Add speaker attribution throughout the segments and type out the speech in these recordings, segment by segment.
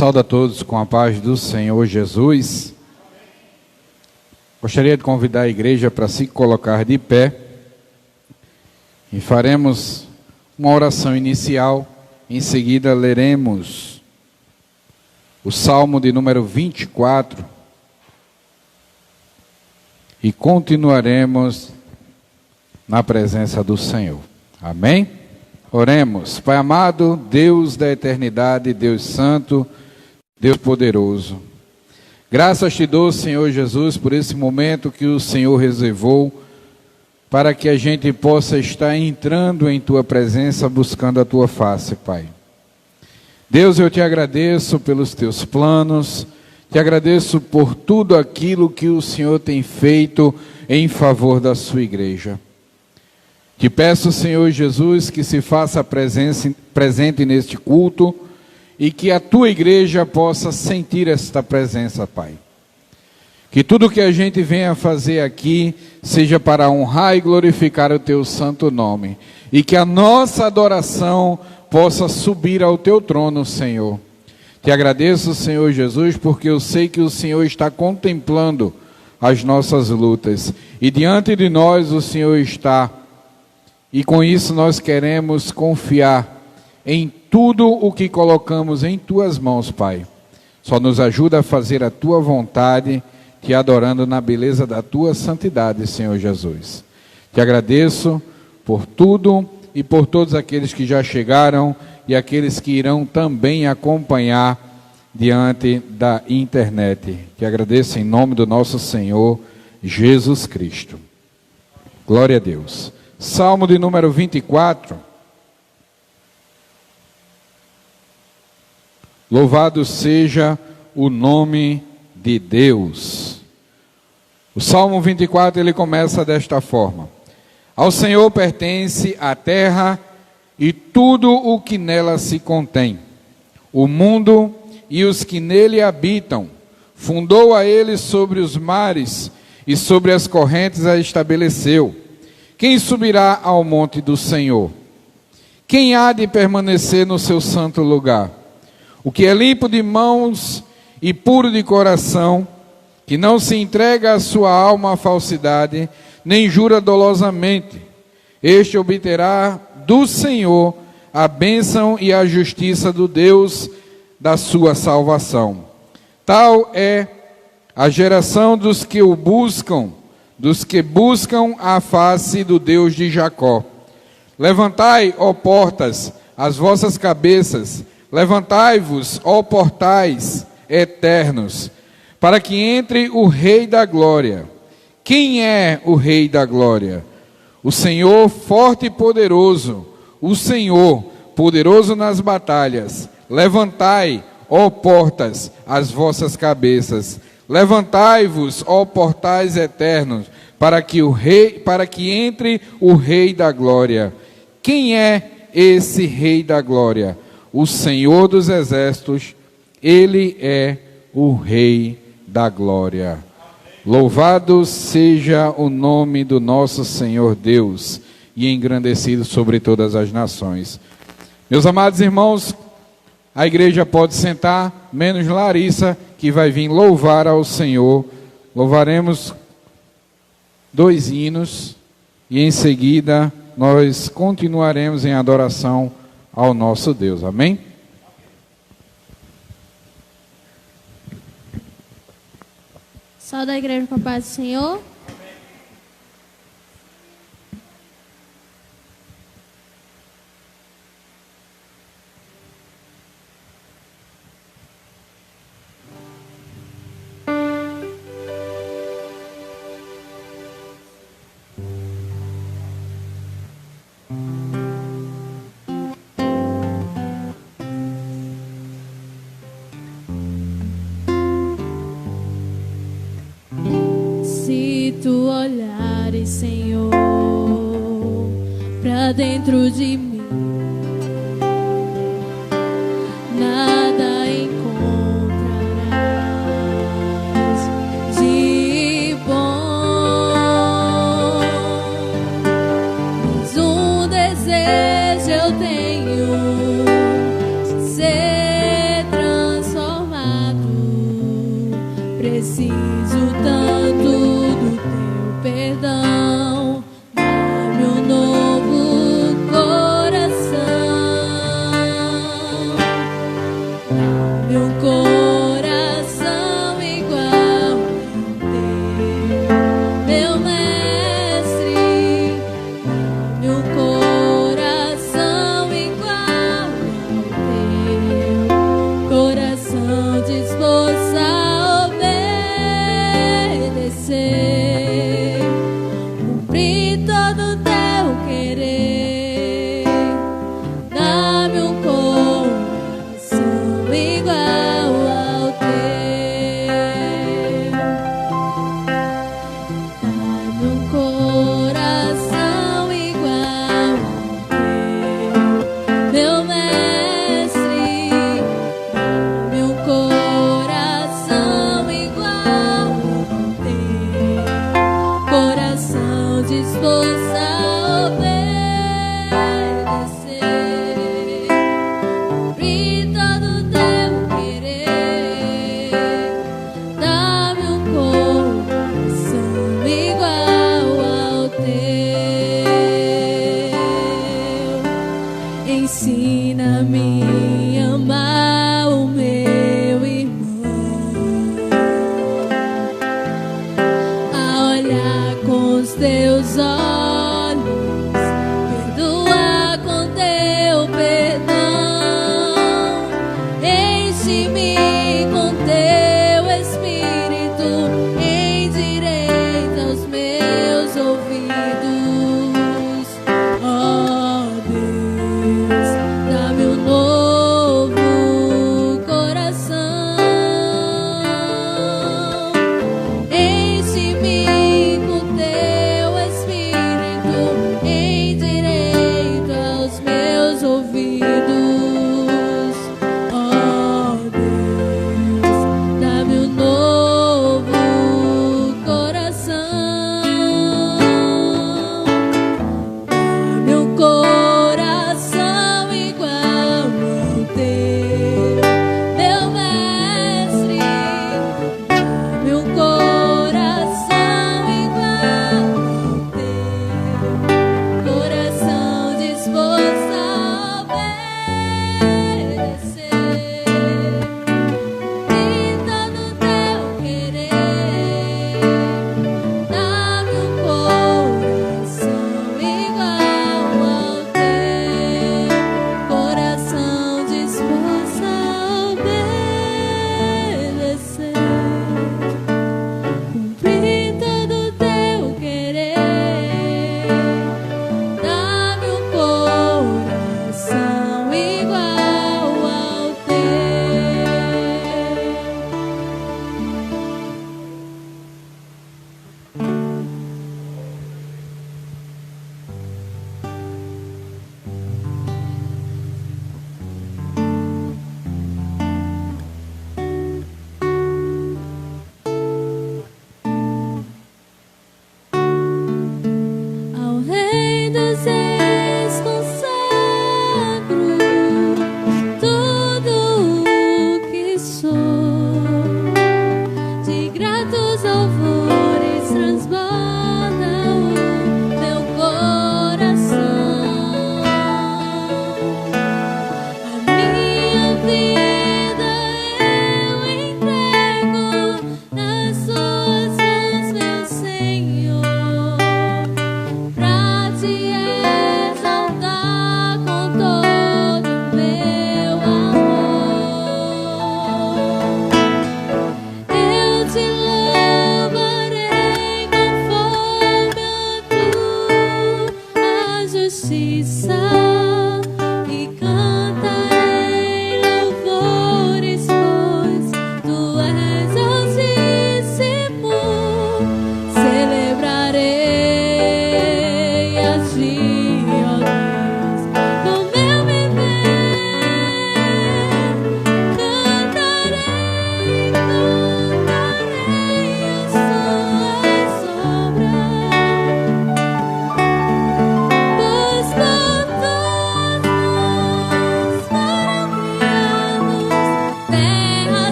Speaker 1: Saúdo a todos com a paz do Senhor Jesus. Gostaria de convidar a igreja para se colocar de pé e faremos uma oração inicial. Em seguida leremos o Salmo de número 24 e continuaremos na presença do Senhor. Amém? Oremos. Pai amado, Deus da eternidade, Deus santo, Deus poderoso, graças te dou, Senhor Jesus, por esse momento que o Senhor reservou para que a gente possa estar entrando em tua presença, buscando a tua face, Pai. Deus, eu te agradeço pelos teus planos, te agradeço por tudo aquilo que o Senhor tem feito em favor da sua igreja. Te peço, Senhor Jesus, que se faça presente neste culto e que a tua igreja possa sentir esta presença, Pai. Que tudo que a gente venha fazer aqui seja para honrar e glorificar o teu santo nome. E que a nossa adoração possa subir ao teu trono, Senhor. Te agradeço, Senhor Jesus, porque eu sei que o Senhor está contemplando as nossas lutas. E diante de nós o Senhor está. E com isso nós queremos confiar em tudo o que colocamos em tuas mãos, Pai. Só nos ajuda a fazer a tua vontade, te adorando na beleza da tua santidade, Senhor Jesus. Te agradeço por tudo e por todos aqueles que já chegaram e aqueles que irão também acompanhar diante da internet. Te agradeço em nome do nosso Senhor Jesus Cristo. Glória a Deus. Salmo de número 24. Louvado seja o nome de Deus. O Salmo 24, ele começa desta forma: Ao Senhor pertence a terra e tudo o que nela se contém, o mundo e os que nele habitam. Fundou a ele sobre os mares e sobre as correntes a estabeleceu. Quem subirá ao monte do Senhor? Quem há de permanecer no seu santo lugar? O que é limpo de mãos e puro de coração, que não se entrega a sua alma à falsidade, nem jura dolosamente, este obterá do Senhor a bênção e a justiça do Deus da sua salvação. Tal é a geração dos que o buscam, dos que buscam a face do Deus de Jacó. Levantai, ó portas, as vossas cabeças, levantai-vos, ó portais eternos, para que entre o Rei da Glória. Quem é o Rei da Glória? O Senhor forte e poderoso, o Senhor poderoso nas batalhas. Levantai, ó portas, as vossas cabeças. Levantai-vos, ó portais eternos, para que entre o Rei da Glória. Quem é esse Rei da Glória? O Senhor dos Exércitos, Ele é o Rei da Glória. Louvado seja o nome do nosso Senhor Deus e engrandecido sobre todas as nações. Meus amados irmãos, a igreja pode sentar, menos Larissa, que vai vir louvar ao Senhor. Louvaremos 2 hinos e em seguida nós continuaremos em adoração ao nosso Deus. Amém?
Speaker 2: Saúde a igreja com a paz do Senhor. Se tu olhares, Senhor, pra dentro de mim, nada encontrarás de bom. Mas um desejo eu tenho de ser transformado. coração igual ao teu, meu mestre. Dá-me um coração igual ao teu, coração disposto a obedecer, cumprir todo o teu querer. Dá-me um coração igual ao teu. Ensina-me a amar o meu irmão, a olhar com os teus olhos, perdoar com teu perdão. Enche-me com teu espírito, endireita os meus ouvidos. Ó Deus, dá-me um novo coração. Enche-me com teu espírito,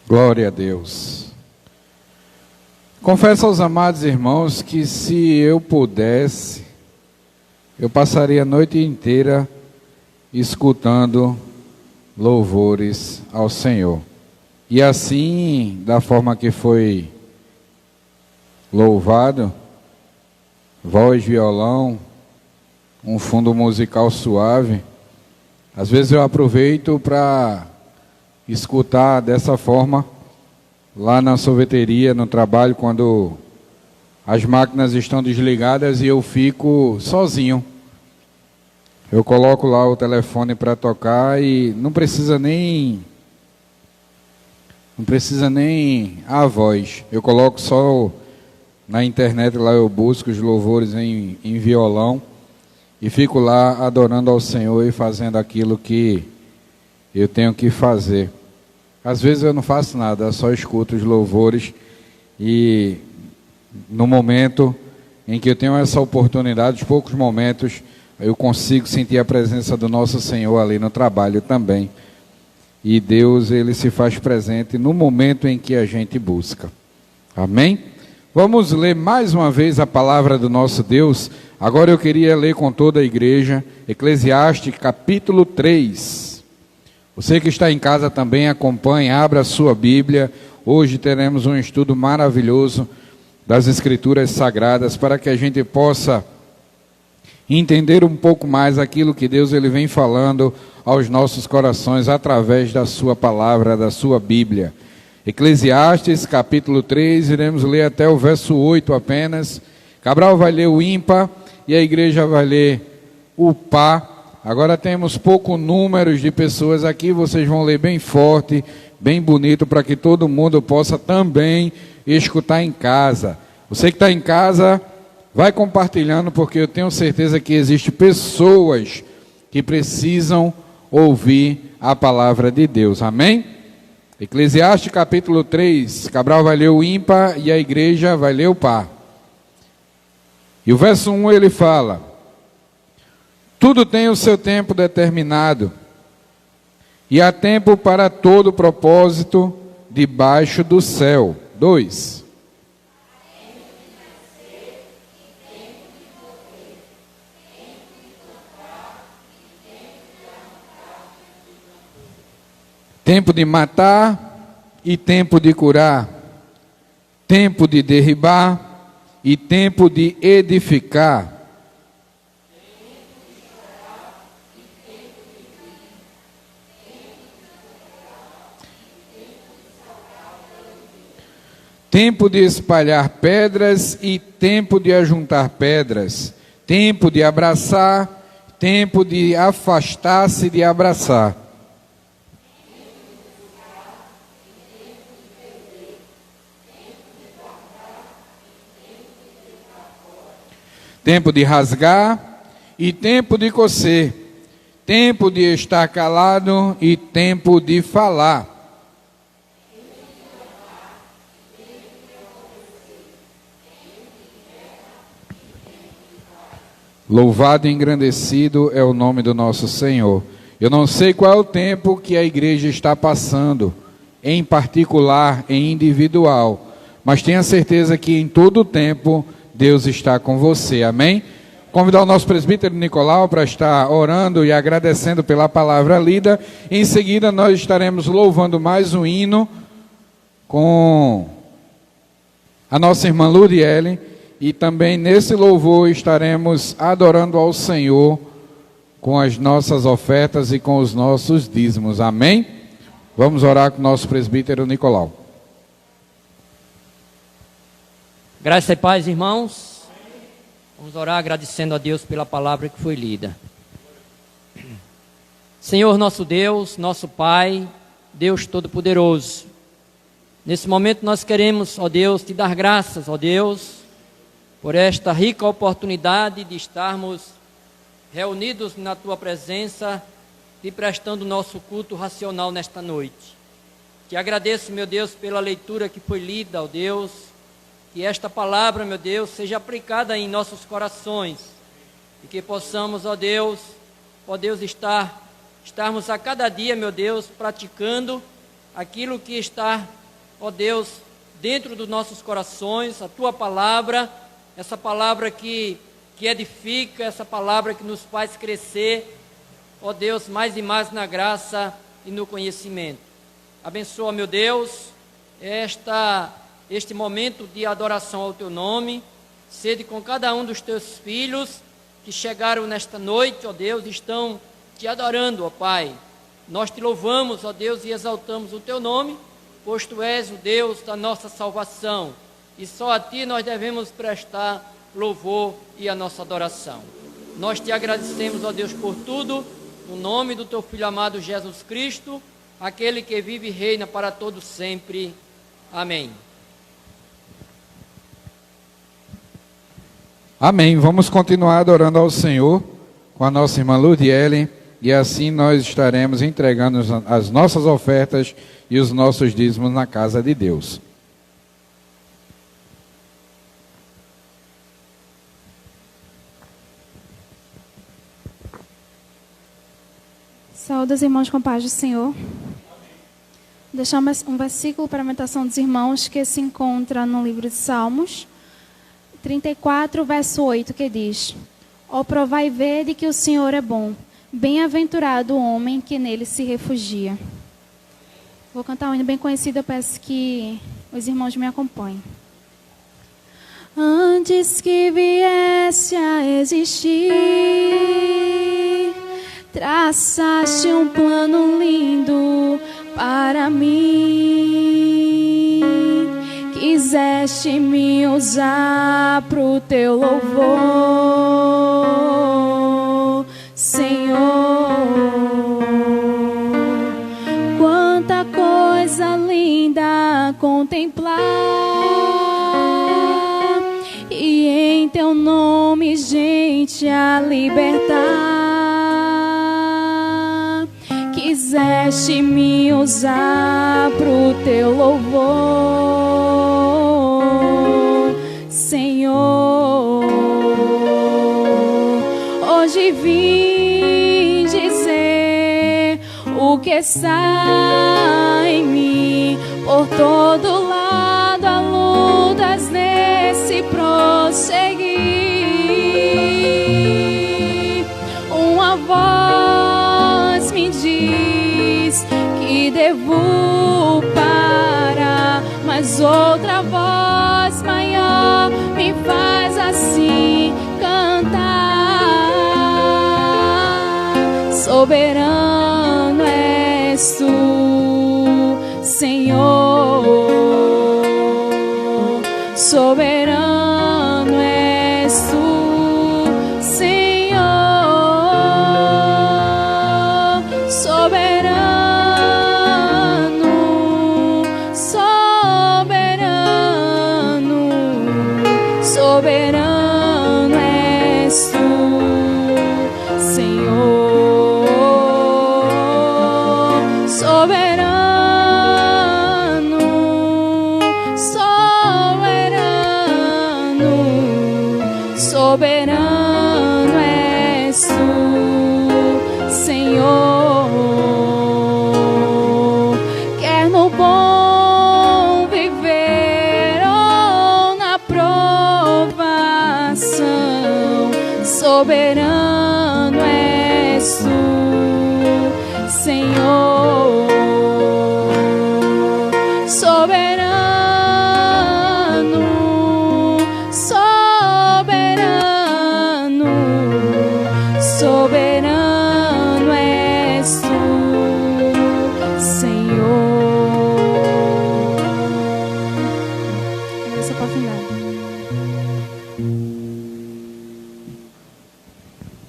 Speaker 1: Glória a Deus. Confesso aos amados irmãos que se eu pudesse, eu passaria a noite inteira escutando louvores ao Senhor. E assim, da forma que foi louvado, voz, violão, um fundo musical suave, às vezes eu aproveito para escutar dessa forma lá na sorveteria, no trabalho, quando as máquinas estão desligadas e eu fico sozinho. Eu coloco lá o telefone para tocar e não precisa nem a voz. Eu coloco só na internet, lá eu busco os louvores em violão e fico lá adorando ao Senhor e fazendo aquilo que eu tenho que fazer. Às vezes eu não faço nada, eu só escuto os louvores e no momento em que eu tenho essa oportunidade, os poucos momentos, eu consigo sentir a presença do nosso Senhor ali no trabalho também. E Deus, Ele se faz presente no momento em que a gente busca. Amém? Vamos ler mais uma vez a palavra do nosso Deus. Agora eu queria ler com toda a igreja, Eclesiastes capítulo 3. Você que está em casa também acompanhe, abra a sua Bíblia. Hoje teremos um estudo maravilhoso das Escrituras Sagradas para que a gente possa entender um pouco mais aquilo que Deus ele vem falando aos nossos corações através da sua palavra, da sua Bíblia. Eclesiastes capítulo 3, iremos ler até o verso 8 apenas. Cabral vai ler o ímpar e a igreja vai ler o par. Agora temos pouco número de pessoas aqui, vocês vão ler bem forte, bem bonito, para que todo mundo possa também escutar em casa. Você que está em casa, vai compartilhando, porque eu tenho certeza que existem pessoas que precisam ouvir a palavra de Deus. Amém? Eclesiastes capítulo 3, Cabral vai ler o ímpar e a igreja vai ler o par. E o verso 1 ele fala: tudo tem o seu tempo determinado, e há tempo para todo propósito debaixo do céu. 2. Tempo de matar e tempo de curar, tempo de derribar e tempo de edificar, tempo de espalhar pedras e tempo de ajuntar pedras, tempo de abraçar, tempo de afastar-se de abraçar, tempo de rasgar e tempo de coser, tempo de estar calado e tempo de falar, louvado e engrandecido é o nome do nosso Senhor. Eu não sei qual é o tempo que a igreja está passando, em particular, em individual, mas tenha certeza que em todo o tempo Deus está com você, amém? Convidar o nosso presbítero Nicolau para estar orando e agradecendo pela palavra lida. Em seguida nós estaremos louvando mais um hino com a nossa irmã Luriele. E também nesse louvor estaremos adorando ao Senhor com as nossas ofertas e com os nossos dízimos. Amém? Vamos orar com o nosso presbítero Nicolau.
Speaker 3: Graças e paz, irmãos. Vamos orar agradecendo a Deus pela palavra que foi lida. Senhor nosso Deus, nosso Pai, Deus Todo-Poderoso. Nesse momento nós queremos, ó Deus, te dar graças, ó Deus, por esta rica oportunidade de estarmos reunidos na Tua presença e prestando nosso culto racional nesta noite. Te agradeço, meu Deus, pela leitura que foi lida, ó Deus, que esta palavra, meu Deus, seja aplicada em nossos corações e que possamos, ó Deus, estarmos a cada dia, meu Deus, praticando aquilo que está ó Deus, dentro dos nossos corações, a Tua palavra, essa palavra que edifica, essa palavra que nos faz crescer, ó Deus, mais e mais na graça e no conhecimento. Abençoa, meu Deus, este momento de adoração ao Teu nome. Sede com cada um dos Teus filhos que chegaram nesta noite, ó Deus, estão Te adorando, ó Pai. Nós Te louvamos, ó Deus, e exaltamos o Teu nome, pois Tu és o Deus da nossa salvação. E só a Ti nós devemos prestar louvor e a nossa adoração. Nós Te agradecemos, ó Deus, por tudo, no nome do Teu Filho amado Jesus Cristo, aquele que vive e reina para todo sempre. Amém.
Speaker 1: Amém. Vamos continuar adorando ao Senhor com a nossa irmã Ludiele, e assim nós estaremos entregando as nossas ofertas e os nossos dízimos na casa de Deus.
Speaker 4: Saúde os irmãos com paz do Senhor. Deixar um versículo para a meditação dos irmãos que se encontra no livro de Salmos 34, verso 8, que diz: Ó, provai e vede que o Senhor é bom, bem-aventurado o homem que nele se refugia. Vou cantar um hino bem conhecido, eu peço que os irmãos me acompanhem. Antes que viesse a existir, traçaste um plano lindo para mim. Quiseste me usar pro Teu louvor, Senhor. Quanta coisa linda a contemplar, e em Teu nome, gente, a libertar. Quiseste me usar pro Teu louvor, Senhor. Hoje vim dizer o que está em mim. Por todo lado há lutas nesse prosseguir. Uma voz me diz que devo parar, mas outra voz maior me faz assim cantar. Soberano és Tu, Senhor. Soberano és Tu, Senhor. Soberano, soberano, soberano és Tu, Senhor. Soberano, soberano, soberano és Tu, Senhor. Quer no bom viver ou na provação, soberano és Tu, Senhor. Soberano, soberano, soberano és Tu, Senhor. Essa oportunidade.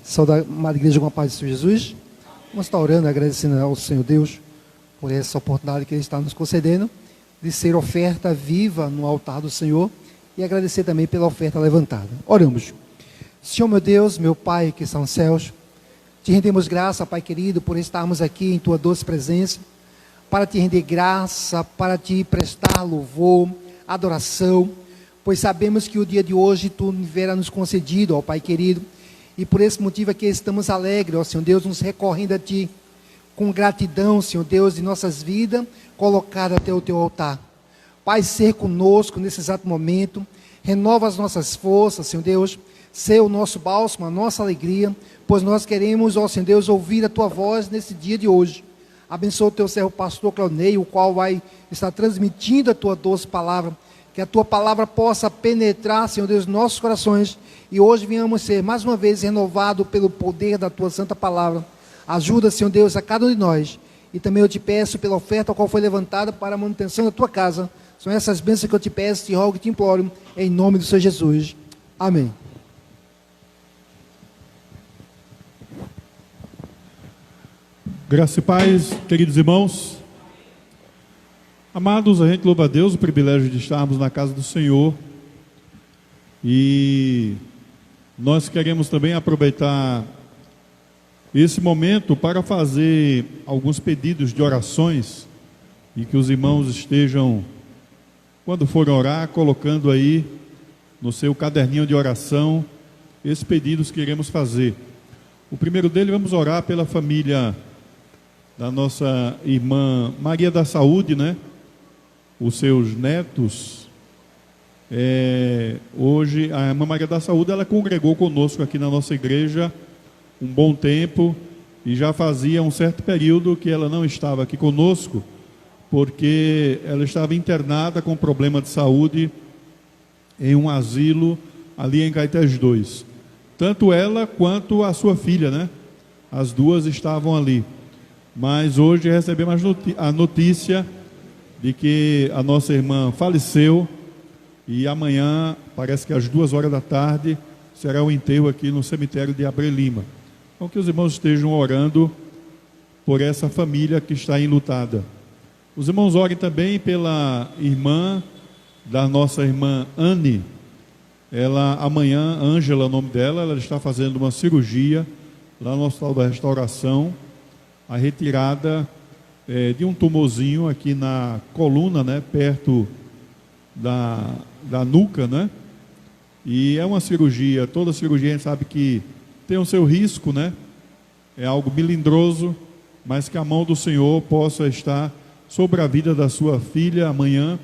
Speaker 5: Saudar amada igreja com a paz de Senhor Jesus. Vamos estar orando, agradecendo ao Senhor Deus por essa oportunidade que Ele está nos concedendo de ser oferta viva no altar do Senhor, e agradecer também pela oferta levantada. Oramos. Senhor meu Deus, meu Pai que está nos céus, Te rendemos graça, Pai querido, por estarmos aqui em Tua doce presença, para Te render graça, para Te prestar louvor, adoração, pois sabemos que o dia de hoje Tu verá nos concedido, ó Pai querido, e por esse motivo aqui estamos alegres, ó Senhor Deus, nos recorrendo a Ti, com gratidão, Senhor Deus, de nossas vidas, colocadas até o Teu altar. Pai, ser conosco nesse exato momento. Renova as nossas forças, Senhor Deus. Ser o nosso bálsamo, a nossa alegria, pois nós queremos, ó Senhor Deus, ouvir a Tua voz nesse dia de hoje. Abençoa o Teu servo pastor Claudinei, o qual vai estar transmitindo a Tua doce palavra. Que a Tua palavra possa penetrar, Senhor Deus, nossos corações. E hoje venhamos ser mais uma vez renovados pelo poder da Tua santa palavra. Ajuda, Senhor Deus, a cada um de nós. E também eu te peço pela oferta a qual foi levantada para a manutenção da Tua casa. São essas bênçãos que eu te peço, te rogo e te imploro, em nome do Senhor Jesus. Amém.
Speaker 6: Graça e paz, queridos irmãos. Amados, a gente louva a Deus o privilégio de estarmos na casa do Senhor. E nós queremos também aproveitar esse momento para fazer alguns pedidos de orações e que os irmãos estejam, quando forem orar, colocando aí no seu caderninho de oração esses pedidos que iremos fazer. O primeiro dele, vamos orar pela família da nossa irmã Maria da Saúde, né? Os seus netos. Hoje a irmã Maria da Saúde, ela congregou conosco aqui na nossa igreja um bom tempo, e já fazia um certo período que ela não estava aqui conosco, porque ela estava internada com problema de saúde em um asilo ali em Caetés 2. Tanto ela quanto a sua filha, né? As duas estavam ali. Mas hoje recebemos a notícia de que a nossa irmã faleceu, e amanhã, parece que às 2h da tarde, será o enterro aqui no cemitério de Abreu Lima. Então que os irmãos estejam orando por essa família que está enlutada. Os irmãos orem também pela irmã da nossa irmã Anne. Ela amanhã, Ângela é o nome dela, ela está fazendo uma cirurgia lá no Hospital da Restauração, a retirada de um tumorzinho aqui na coluna, né, perto da nuca, né? E é uma cirurgia, toda cirurgia a gente sabe que tem o seu risco, né? É algo melindroso, mas que a mão do Senhor possa estar sobre a vida da sua filha amanhã,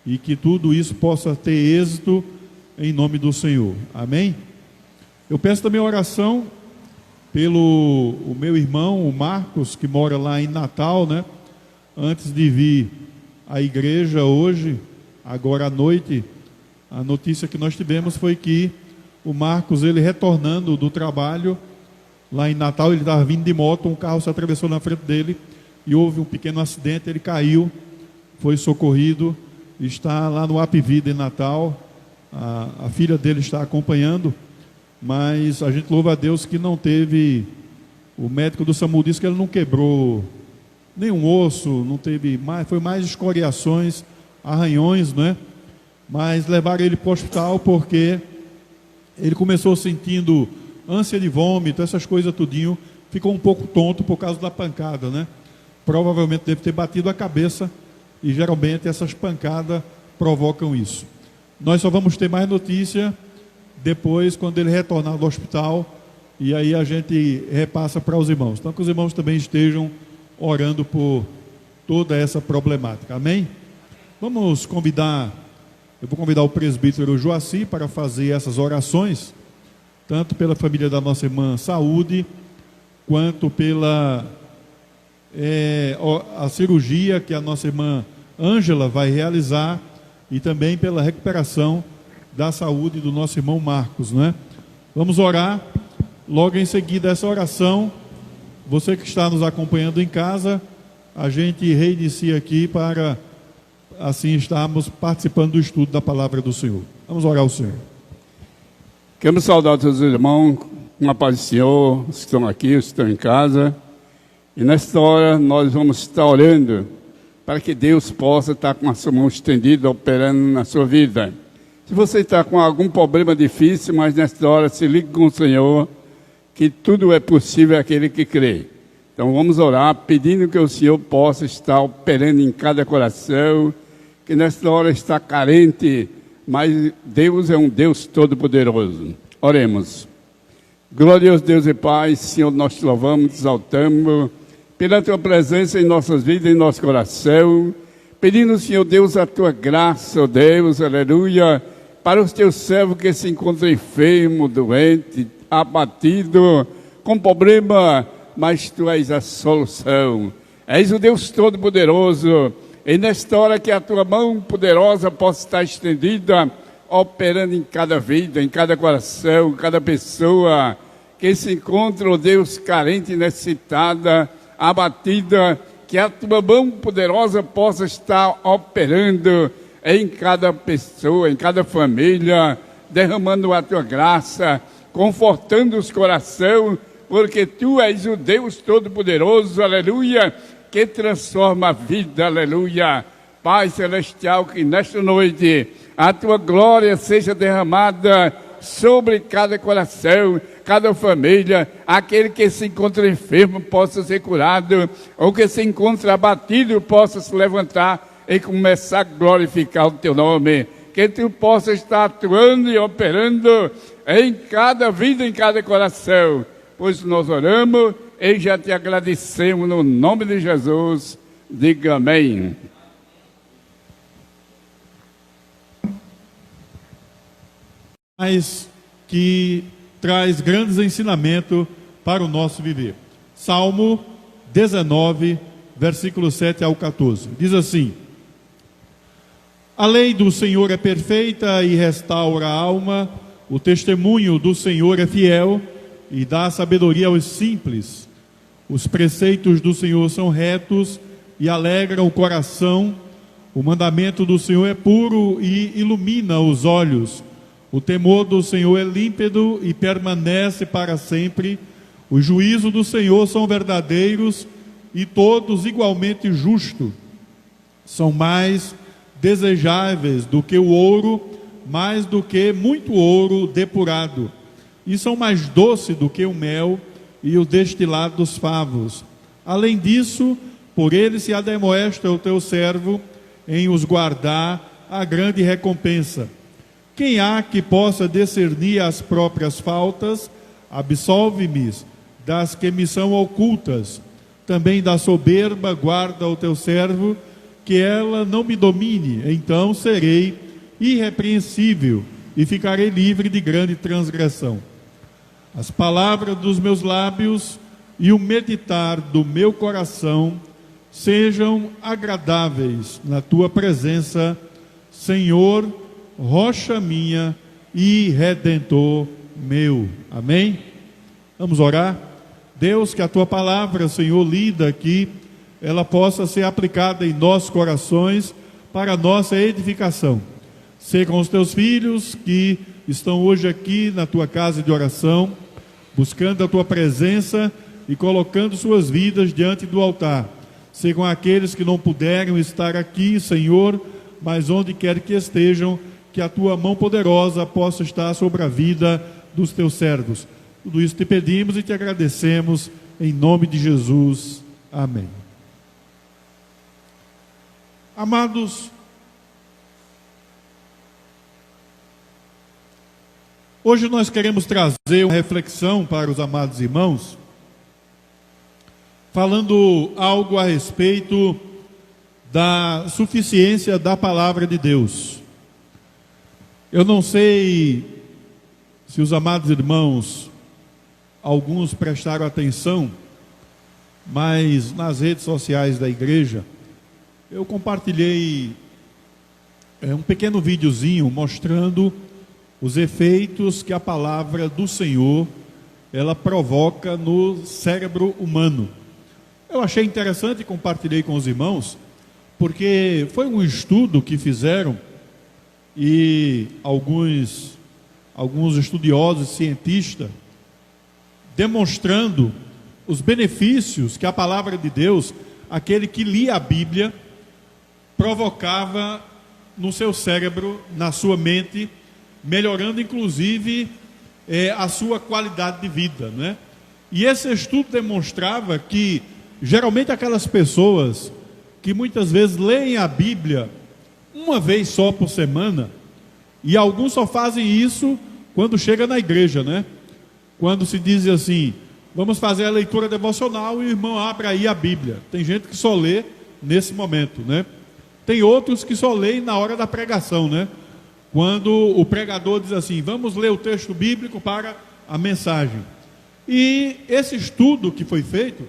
Speaker 6: e que tudo isso possa ter êxito em nome do Senhor. Amém? Eu peço também oração pelo o meu irmão, o Marcos, que mora lá em Natal, né? Antes de vir à igreja hoje, agora à noite, a notícia que nós tivemos foi que o Marcos, ele retornando do trabalho lá em Natal, ele estava vindo de moto, um carro se atravessou na frente dele e houve um pequeno acidente, ele caiu, foi socorrido, está lá no Apvida em Natal, a filha dele está acompanhando, mas a gente louva a Deus que não teve, o médico do SAMU disse que ele não quebrou nenhum osso, não teve mais, foi mais escoriações, arranhões, né? Mas levaram ele para o hospital porque ele começou sentindo ânsia de vômito, essas coisas tudinho, ficou um pouco tonto por causa da pancada, né? Provavelmente deve ter batido a cabeça, e geralmente essas pancadas provocam isso. Nós só vamos ter mais notícia depois, quando ele retornar do hospital, e aí a gente repassa para os irmãos. Então que os irmãos também estejam orando por toda essa problemática. Amém? Vamos convidar, eu vou convidar o presbítero Joaci para fazer essas orações, tanto pela família da nossa irmã Saúde, quanto pela a cirurgia que a nossa irmã Ângela vai realizar, e também pela recuperação da saúde do nosso irmão Marcos, né? Vamos orar. Logo em seguida essa oração, você que está nos acompanhando em casa, a gente reinicia aqui para assim estarmos participando do estudo da palavra do Senhor. Vamos orar ao Senhor.
Speaker 7: Queremos saudar todos os irmãos com a paz do Senhor, os que estão aqui, os que estão em casa. E nesta hora nós vamos estar orando para que Deus possa estar com a sua mão estendida, operando na sua vida. Se você está com algum problema difícil, mas nesta hora se ligue com o Senhor, que tudo é possível àquele que crê. Então vamos orar, pedindo que o Senhor possa estar operando em cada coração, que nesta hora está carente, mas Deus é um Deus todo-poderoso. Oremos. Glorioso Deus e Pai, Senhor, nós te louvamos, te exaltamos, pela tua presença em nossas vidas, em nosso coração, pedindo, Senhor Deus, a tua graça, ó Deus, aleluia, para os teus servos que se encontram enfermo, doente, abatido, com problema, mas tu és a solução. És o Deus Todo-Poderoso, e nesta hora que a tua mão poderosa possa estar estendida, operando em cada vida, em cada coração, em cada pessoa que se encontra, ó Deus, carente, necessitada, abatida, que a tua mão poderosa possa estar operando em cada pessoa, em cada família, derramando a tua graça, confortando os corações, porque tu és o Deus Todo-Poderoso, aleluia, que transforma a vida, aleluia. Pai Celestial, que nesta noite a tua glória seja derramada sobre cada coração, cada família, aquele que se encontra enfermo possa ser curado, ou que se encontra abatido possa se levantar e começar a glorificar o teu nome, que tu possa estar atuando e operando em cada vida, em cada coração, pois nós oramos e já te agradecemos no nome de Jesus. Diga amém.
Speaker 6: Mas que traz grandes ensinamentos para o nosso viver. Salmo 19, versículo 7 ao 14. Diz assim: a lei do Senhor é perfeita e restaura a alma, o testemunho do Senhor é fiel e dá sabedoria aos simples. Os preceitos do Senhor são retos e alegram o coração. O mandamento do Senhor é puro e ilumina os olhos. O temor do Senhor é límpido e permanece para sempre. Os juízos do Senhor são verdadeiros e todos igualmente justos. São mais desejáveis do que o ouro, mais do que muito ouro depurado. E são mais doces do que o mel e o destilado dos favos. Além disso, por ele se ademoesta o teu servo em os guardar a grande recompensa. Quem há que possa discernir as próprias faltas? Absolve-me das que me são ocultas. Também da soberba guarda o teu servo, que ela não me domine. Então serei irrepreensível e ficarei livre de grande transgressão. As palavras dos meus lábios e o meditar do meu coração sejam agradáveis na tua presença, Senhor, rocha minha e redentor meu. Amém? Vamos orar? Deus, que a tua palavra, Senhor, lida aqui, ela possa ser aplicada em nossos corações para a nossa edificação. Ser com os teus filhos que estão hoje aqui na tua casa de oração, buscando a tua presença e colocando suas vidas diante do altar. Ser com aqueles que não puderam estar aqui, Senhor, mas onde quer que estejam, que a tua mão poderosa possa estar sobre a vida dos teus servos. Tudo isso te pedimos e te agradecemos, em nome de Jesus. Amém. Amados, hoje nós queremos trazer uma reflexão para os amados irmãos, falando algo a respeito da suficiência da palavra de Deus. Eu não sei se os amados irmãos, alguns prestaram atenção, mas nas redes sociais da igreja, eu compartilhei um pequeno videozinho mostrando os efeitos que a palavra do Senhor, ela provoca no cérebro humano. Eu achei interessante e compartilhei com os irmãos, porque foi um estudo que fizeram e alguns estudiosos, cientistas, demonstrando os benefícios que a palavra de Deus, aquele que lia a Bíblia, provocava no seu cérebro, na sua mente, melhorando inclusive a sua qualidade de vida, né? E esse estudo demonstrava que geralmente aquelas pessoas que muitas vezes leem a Bíblia uma vez só por semana, e alguns só fazem isso quando chega na igreja, né? Quando se diz assim, vamos fazer a leitura devocional e o irmão abre aí a Bíblia. Tem gente que só lê nesse momento, né? Tem outros que só leem na hora da pregação, né? Quando o pregador diz assim, vamos ler o texto bíblico para a mensagem. E esse estudo que foi feito,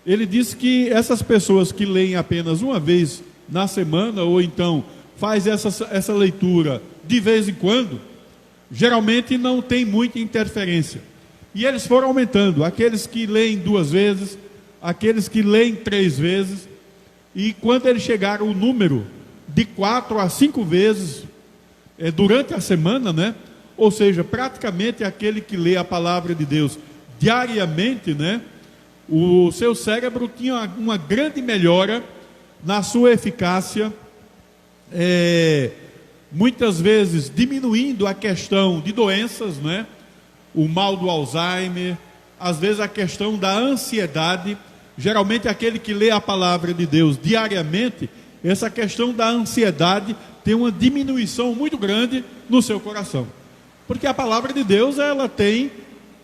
Speaker 6: ele diz que essas pessoas que leem apenas uma vez na semana, ou então faz essa leitura de vez em quando, geralmente não tem muita interferência. E eles foram aumentando, aqueles que leem 2 vezes, aqueles que leem 3 vezes, e quando eles chegaram ao número de 4 a 5 vezes durante a semana, né? Ou seja, praticamente aquele que lê a palavra de Deus diariamente, né? O seu cérebro tinha uma grande melhora na sua eficácia, muitas vezes diminuindo a questão de doenças, né? O mal do Alzheimer, às vezes a questão da ansiedade. Geralmente aquele que lê a palavra de Deus diariamente, essa questão da ansiedade tem uma diminuição muito grande no seu coração. Porque a palavra de Deus, ela tem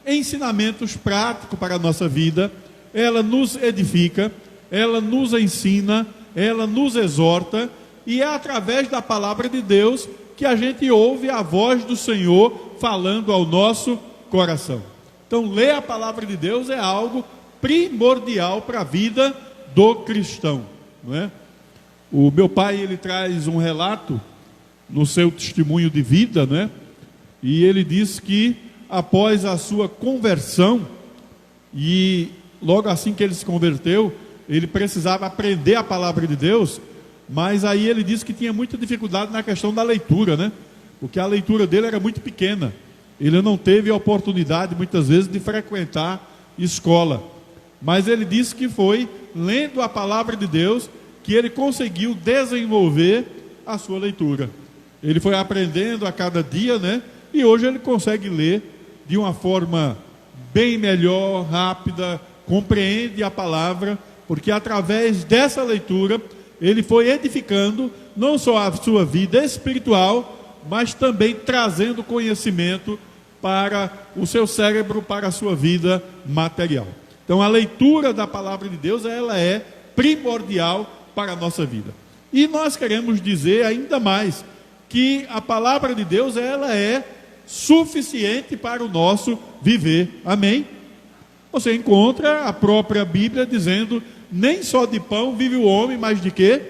Speaker 6: ensinamentos práticos para a nossa vida, ela nos edifica, ela nos ensina, ela nos exorta, e é através da palavra de Deus que a gente ouve a voz do Senhor falando ao nosso coração. Então, ler a palavra de Deus é algo primordial para a vida do cristão, não é? O meu pai, ele traz um relato no seu testemunho de vida, né? E ele diz que após a sua conversão, e logo assim que ele se converteu, ele precisava aprender a palavra de Deus, mas aí ele disse que tinha muita dificuldade na questão da leitura, né? Porque a leitura dele era muito pequena. Ele não teve a oportunidade, muitas vezes, de frequentar escola. Mas ele disse que foi lendo a palavra de Deus que ele conseguiu desenvolver a sua leitura. Ele foi aprendendo a cada dia, né? E hoje ele consegue ler de uma forma bem melhor, rápida, compreende a palavra, porque através dessa leitura ele foi edificando não só a sua vida espiritual, mas também trazendo conhecimento para o seu cérebro, para a sua vida material. Então a leitura da palavra de Deus, ela é primordial para a nossa vida. E nós queremos dizer ainda mais que a palavra de Deus, ela é suficiente para o nosso viver. Amém? Você encontra a própria Bíblia dizendo, nem só de pão vive o homem, mas de quê?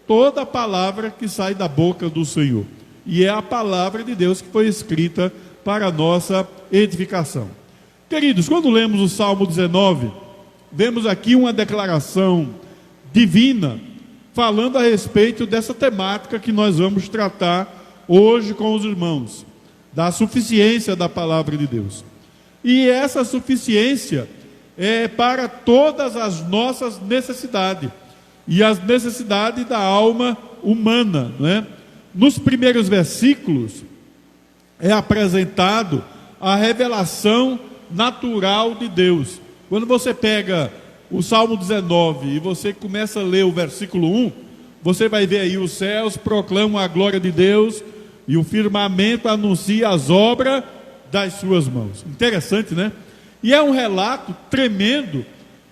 Speaker 6: Toda palavra que sai da boca do Senhor. E é a palavra de Deus que foi escrita para a nossa edificação. Queridos, quando lemos o Salmo 19, vemos aqui uma declaração divina, falando a respeito dessa temática que nós vamos tratar hoje com os irmãos, da suficiência da palavra de Deus. E essa suficiência é para todas as nossas necessidades, e as necessidades da alma humana, né? Nos primeiros versículos é apresentado a revelação natural de Deus. Quando você pega o Salmo 19 e você começa a ler o versículo 1, você vai ver aí: os céus proclamam a glória de Deus e o firmamento anuncia as obras das suas mãos. Interessante, né? E é um relato tremendo,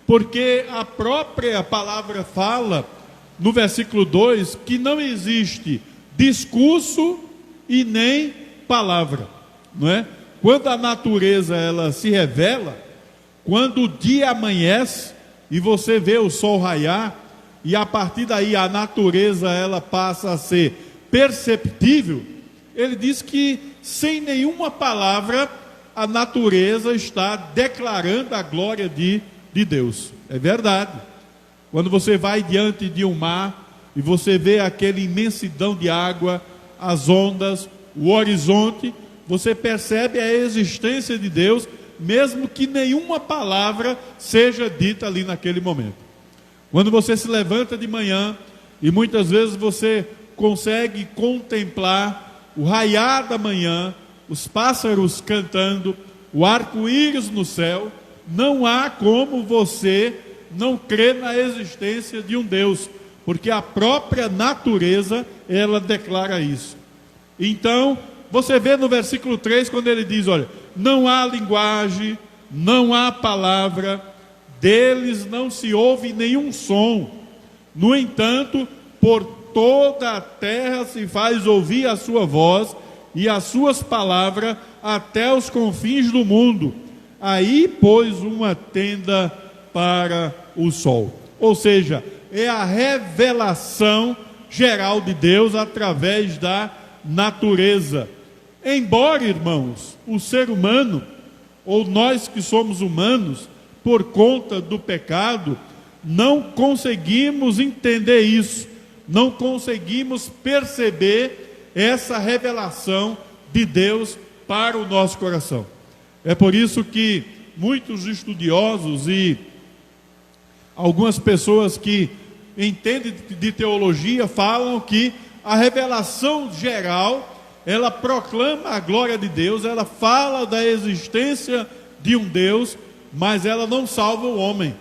Speaker 6: porque a própria palavra fala no versículo 2 que não existe discurso e nem palavra, não é? Quando a natureza ela se revela, quando o dia amanhece e você vê o sol raiar, e a partir daí a natureza ela passa a ser perceptível, ele diz que sem nenhuma palavra a natureza está declarando a glória de Deus. É verdade. Quando você vai diante de um mar e você vê aquela imensidão de água, as ondas, o horizonte, você percebe a existência de Deus, mesmo que nenhuma palavra seja dita ali naquele momento. Quando você se levanta de manhã e muitas vezes você consegue contemplar o raiar da manhã, os pássaros cantando, o arco-íris no céu, não há como você não crer na existência de um Deus, porque a própria natureza ela declara isso. Então você vê no versículo 3, quando ele diz, olha, não há linguagem, não há palavra, deles não se ouve nenhum som. No entanto, por toda a terra se faz ouvir a sua voz e as suas palavras até os confins do mundo. Aí pôs uma tenda para o sol. Ou seja, é a revelação geral de Deus através da natureza. Embora, irmãos, o ser humano, ou nós que somos humanos, por conta do pecado, não conseguimos entender isso, não conseguimos perceber essa revelação de Deus para o nosso coração. É por isso que muitos estudiosos e algumas pessoas que entendem de teologia falam que a revelação geral, ela proclama a glória de Deus, ela fala da existência de um Deus, mas ela não salva o homem,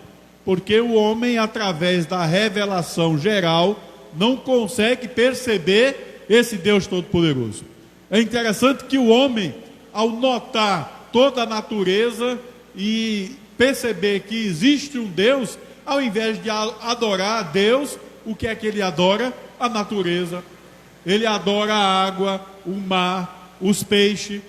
Speaker 6: porque o homem, através da revelação geral, não consegue perceber esse Deus Todo-Poderoso. É interessante que o homem, ao notar toda a natureza e perceber que existe um Deus, ao invés de adorar a Deus, o que é que ele adora? A natureza. Ele adora a água, o mar, os peixes,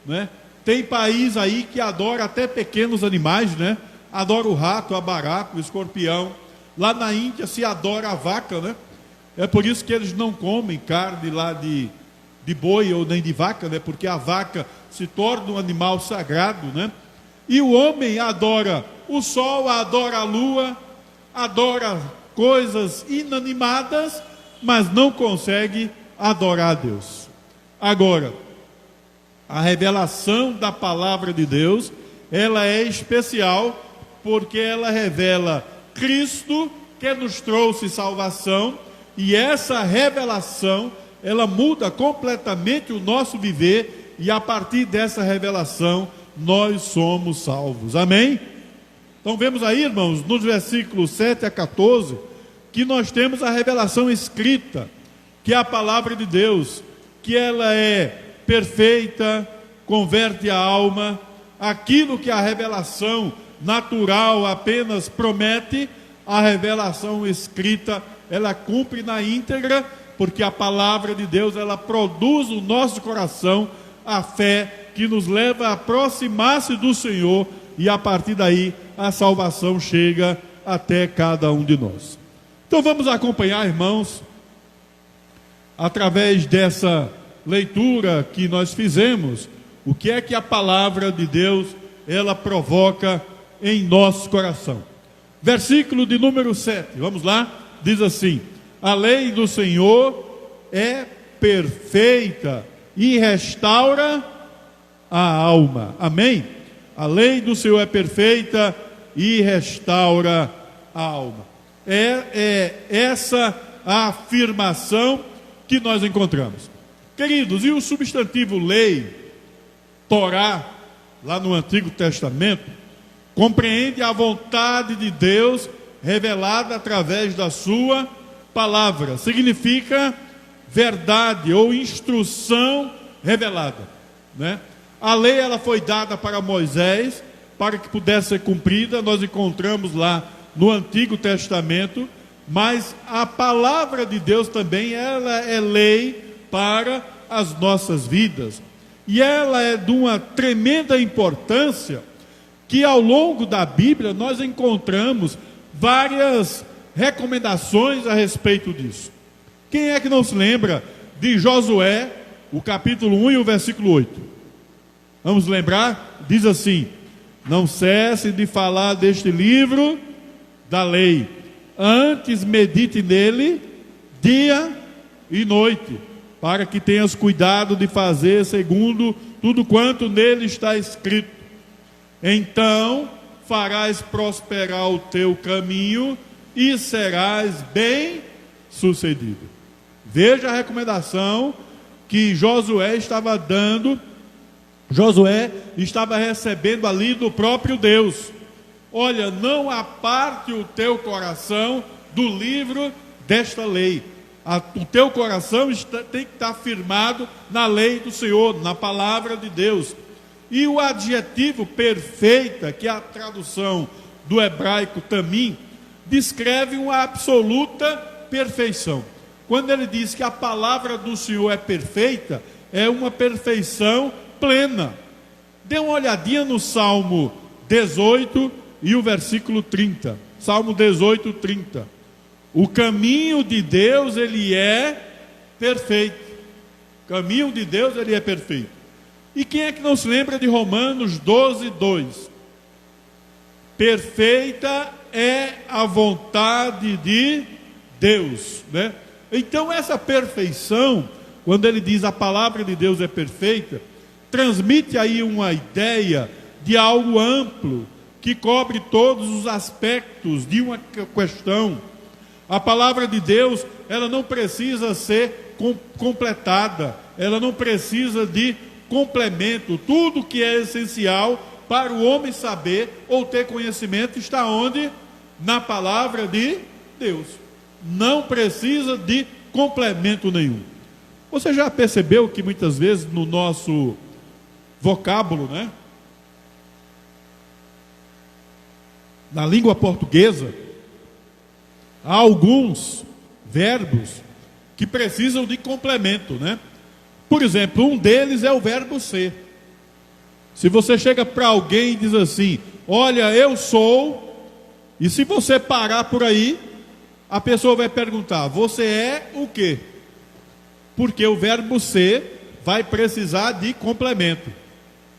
Speaker 6: né? Tem país aí que adora até pequenos animais, né? Adora o rato, a barata, o escorpião. Lá na Índia se adora a vaca, né? É por isso que eles não comem carne lá de boi ou nem de vaca, né? Porque a vaca se torna um animal sagrado, né? E o homem adora o sol, adora a lua, adora coisas inanimadas, mas não consegue adorar a Deus. Agora, a revelação da palavra de Deus, ela é especial porque ela revela Cristo, que nos trouxe salvação, e essa revelação, ela muda completamente o nosso viver, e a partir dessa revelação, nós somos salvos. Amém? Então vemos aí, irmãos, nos versículos 7 a 14, que nós temos a revelação escrita, que é a palavra de Deus, que ela é perfeita, converte a alma. Aquilo que a revelação natural apenas promete, a revelação escrita, ela cumpre na íntegra, porque a palavra de Deus, ela produz no nosso coração a fé que nos leva a aproximar-se do Senhor, e a partir daí a salvação chega até cada um de nós. Então vamos acompanhar, irmãos, através dessa leitura que nós fizemos, o que é que a palavra de Deus, ela provoca em nosso coração. Versículo de número 7, vamos lá, diz assim: a lei do Senhor é perfeita e restaura a alma. Amém? A lei do Senhor é perfeita e restaura a alma. É essa a afirmação que nós encontramos. Queridos, e o substantivo lei, Torá, lá no Antigo Testamento, compreende a vontade de Deus revelada através da sua palavra. Significa verdade ou instrução revelada, né? A lei, ela foi dada para Moisés, para que pudesse ser cumprida. Nós encontramos lá no Antigo Testamento, mas a palavra de Deus também, ela é lei para as nossas vidas, e ela é de uma tremenda importância, que ao longo da Bíblia nós encontramos várias recomendações a respeito disso. Quem é que não se lembra de Josué, o capítulo 1 e o versículo 8? Vamos lembrar? Diz assim: não cesse de falar deste livro da lei, antes medite nele dia e noite, para que tenhas cuidado de fazer segundo tudo quanto nele está escrito. Então farás prosperar o teu caminho e serás bem sucedido. Veja a recomendação que Josué estava dando. Josué estava recebendo ali do próprio Deus. Olha, não aparte o teu coração do livro desta lei. O teu coração tem que estar firmado na lei do Senhor, na palavra de Deus. E o adjetivo perfeita, que é a tradução do hebraico tamim, descreve uma absoluta perfeição. quando ele diz que a palavra do Senhor é perfeita, é uma perfeição plena. Dê uma olhadinha no Salmo 18 e o versículo 30. Salmo 18, 30. O caminho de Deus, ele é perfeito. O caminho de Deus, ele é perfeito. E quem é que não se lembra de Romanos 12, 2? Perfeita é a vontade de Deus, né? Então essa perfeição, quando ele diz a palavra de Deus é perfeita, transmite aí uma ideia de algo amplo, que cobre todos os aspectos de uma questão. A palavra de Deus, ela não precisa ser completada, ela não precisa de complemento. Tudo que é essencial para o homem saber ou ter conhecimento está onde? Na palavra de Deus. Não precisa de complemento nenhum. Você já percebeu que muitas vezes no nosso vocábulo, né? Na língua portuguesa, há alguns verbos que precisam de complemento, né? Por exemplo, um deles é o verbo ser. Se você chega para alguém e diz assim, olha, eu sou, e se você parar por aí, a pessoa vai perguntar, você é o quê? Porque o verbo ser vai precisar de complemento.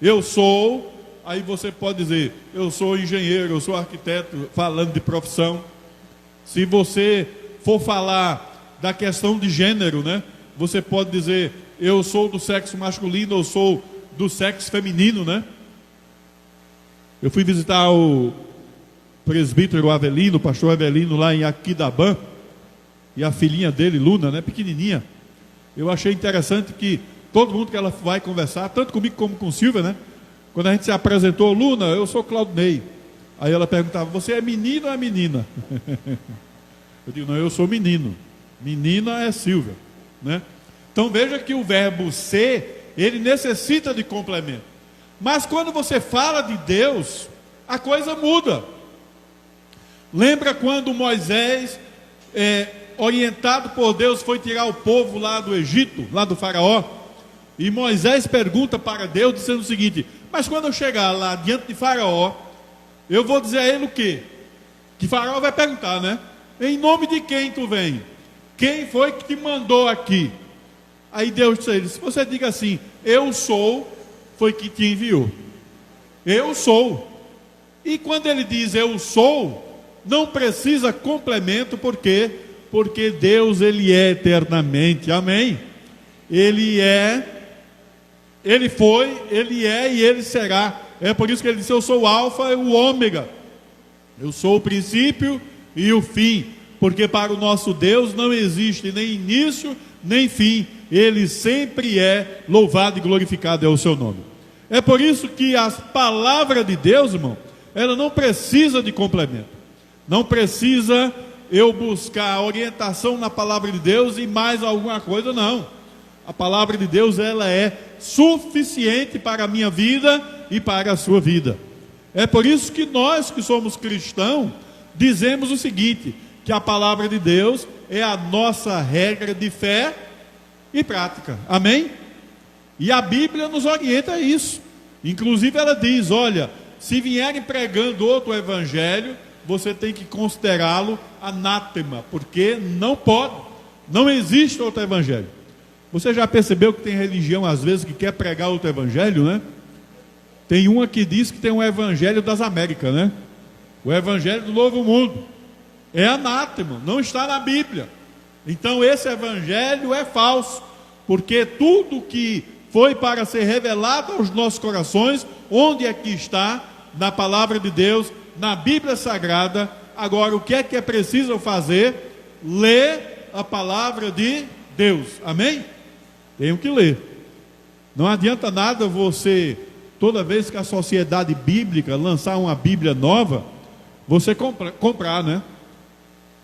Speaker 6: Eu sou, aí você pode dizer, eu sou engenheiro, eu sou arquiteto, falando de profissão. Se você for falar da questão de gênero, né? Você pode dizer, eu sou do sexo masculino, eu sou do sexo feminino, né? Eu fui visitar o presbítero Avelino, o pastor Avelino, lá em Aquidabã, e a filhinha dele, Luna, né? Pequenininha. Eu achei interessante que todo mundo que ela vai conversar, tanto comigo como com Silvia, né? Quando a gente se apresentou, Luna, eu sou Claudinei. Aí ela perguntava, você é menino ou é menina? Eu digo, não, eu sou menino. Menina é Silvia, né? Então veja que o verbo ser, ele necessita de complemento. Mas quando você fala de Deus, a coisa muda. Lembra quando Moisés, orientado por Deus, foi tirar o povo lá do Egito, lá do faraó? E Moisés pergunta para Deus, dizendo o seguinte, mas quando eu chegar lá diante de faraó, eu vou dizer a ele o quê? Que faraó vai perguntar, né? Em nome de quem tu vem? Quem foi que te mandou aqui? Aí Deus disse a ele, se você diga assim, eu sou, foi que te enviou. Eu sou. E quando ele diz eu sou, não precisa complemento, por quê? Porque Deus, ele é eternamente, amém? Ele é, ele foi, ele é e ele será. É por isso que ele disse, eu sou o alfa e o ômega. Eu sou o princípio e o fim. Porque para o nosso Deus não existe nem início, nem fim. Ele sempre é louvado e glorificado é o seu nome. É por isso que a palavra de Deus, irmão, ela não precisa de complemento. Não precisa eu buscar orientação na palavra de Deus e mais alguma coisa, não. A palavra de Deus, ela é suficiente para a minha vida e para a sua vida. É por isso que nós que somos cristãos, dizemos o seguinte, que a palavra de Deus é a nossa regra de fé e prática, amém? E a Bíblia nos orienta a isso. Inclusive ela diz, olha, se vierem pregando outro evangelho, você tem que considerá-lo anátema, porque não pode, não existe outro evangelho. Você já percebeu que tem religião às vezes que quer pregar outro evangelho, né? Tem uma que diz que tem um evangelho das Américas, né? O evangelho do Novo Mundo. É anátema, não está na Bíblia. Então esse evangelho é falso, porque tudo que foi para ser revelado aos nossos corações, onde é que está? Na palavra de Deus, na Bíblia Sagrada. Agora o que é preciso fazer? Ler a palavra de Deus, amém? Tenho que ler. Não adianta nada você, toda vez que a sociedade bíblica lançar uma Bíblia nova, você comprar, né?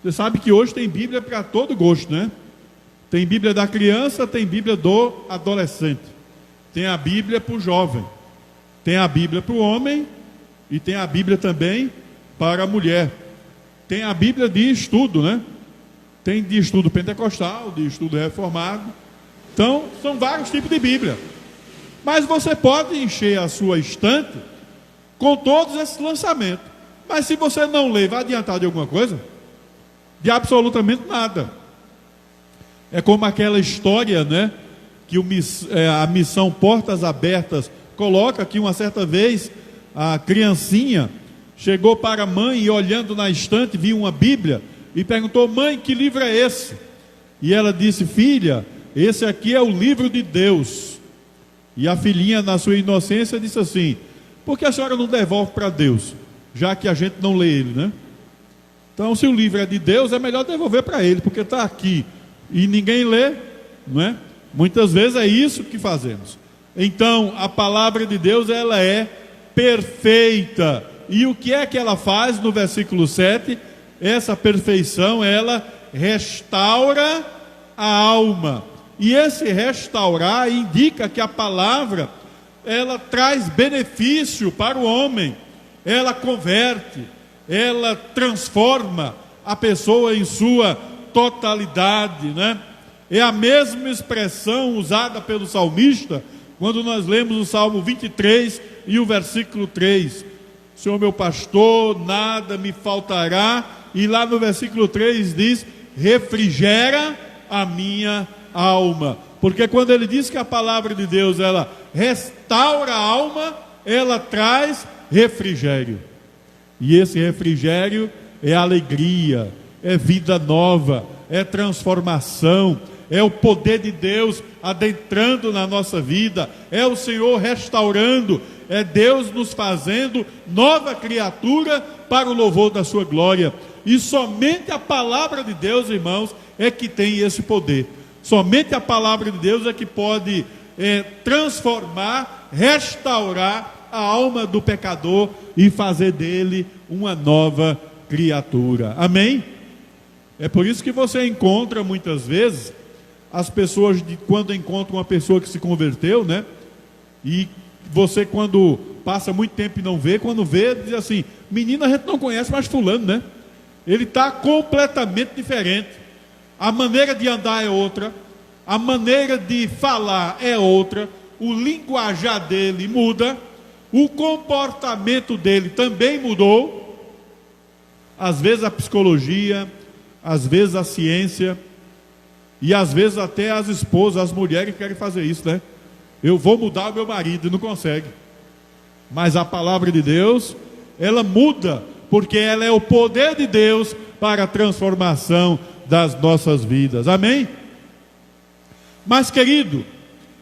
Speaker 6: Você sabe que hoje tem Bíblia para todo gosto, né? Tem Bíblia da criança, tem Bíblia do adolescente. Tem a Bíblia para o jovem. Tem a Bíblia para o homem e tem a Bíblia também para a mulher. Tem a Bíblia de estudo, né? tem de estudo pentecostal, de estudo reformado. Então, são vários tipos de Bíblia. Mas você pode encher a sua estante com todos esses lançamentos. Mas se você não ler, vai adiantar de alguma coisa? De absolutamente nada. É como aquela história, né, que a missão Portas Abertas coloca, que uma certa vez a criancinha chegou para a mãe e, olhando na estante, viu uma Bíblia e perguntou: mãe, que livro é esse? E ela disse: filha, esse aqui é o livro de Deus. E a filhinha, na sua inocência, disse assim: por que a senhora não devolve para Deus, já que a gente não lê ele, né? Então, se o livro é de Deus, é melhor devolver para ele, porque está aqui e ninguém lê, não é? Muitas vezes é isso que fazemos. Então, a palavra de Deus, ela é perfeita. E o que é que ela faz no versículo 7? Essa perfeição, ela restaura a alma. E esse restaurar indica que a palavra, ela traz benefício para o homem. Ela converte, ela transforma a pessoa em sua totalidade, né? É a mesma expressão usada pelo salmista quando nós lemos o Salmo 23 e o versículo 3. Senhor meu pastor, nada me faltará. E lá no versículo 3 diz: refrigera a minha alma. Porque quando ele diz que a palavra de Deus, ela restaura a alma, ela traz refrigério. E esse refrigério é alegria, é vida nova, é transformação, é o poder de Deus adentrando na nossa vida, é o Senhor restaurando, é Deus nos fazendo nova criatura para o louvor da sua glória. E somente a palavra de Deus, irmãos, é que tem esse poder. Somente a palavra de Deus é que pode transformar, restaurar a alma do pecador e fazer dele uma nova criatura. Amém? É por isso que você encontra muitas vezes as pessoas, quando encontram uma pessoa que se converteu, né? E você, quando passa muito tempo e não vê, quando vê, diz assim: menina, a gente não conhece mais fulano, né? Ele está completamente diferente. A maneira de andar é outra, a maneira de falar é outra, o linguajar dele muda, o comportamento dele também mudou. Às vezes a psicologia, às vezes a ciência, e às vezes até as esposas, as mulheres querem fazer isso, né? Eu vou mudar o meu marido, e não consegue. Mas a palavra de Deus, ela muda, porque ela é o poder de Deus para a transformação das nossas vidas. Amém? Mas, querido,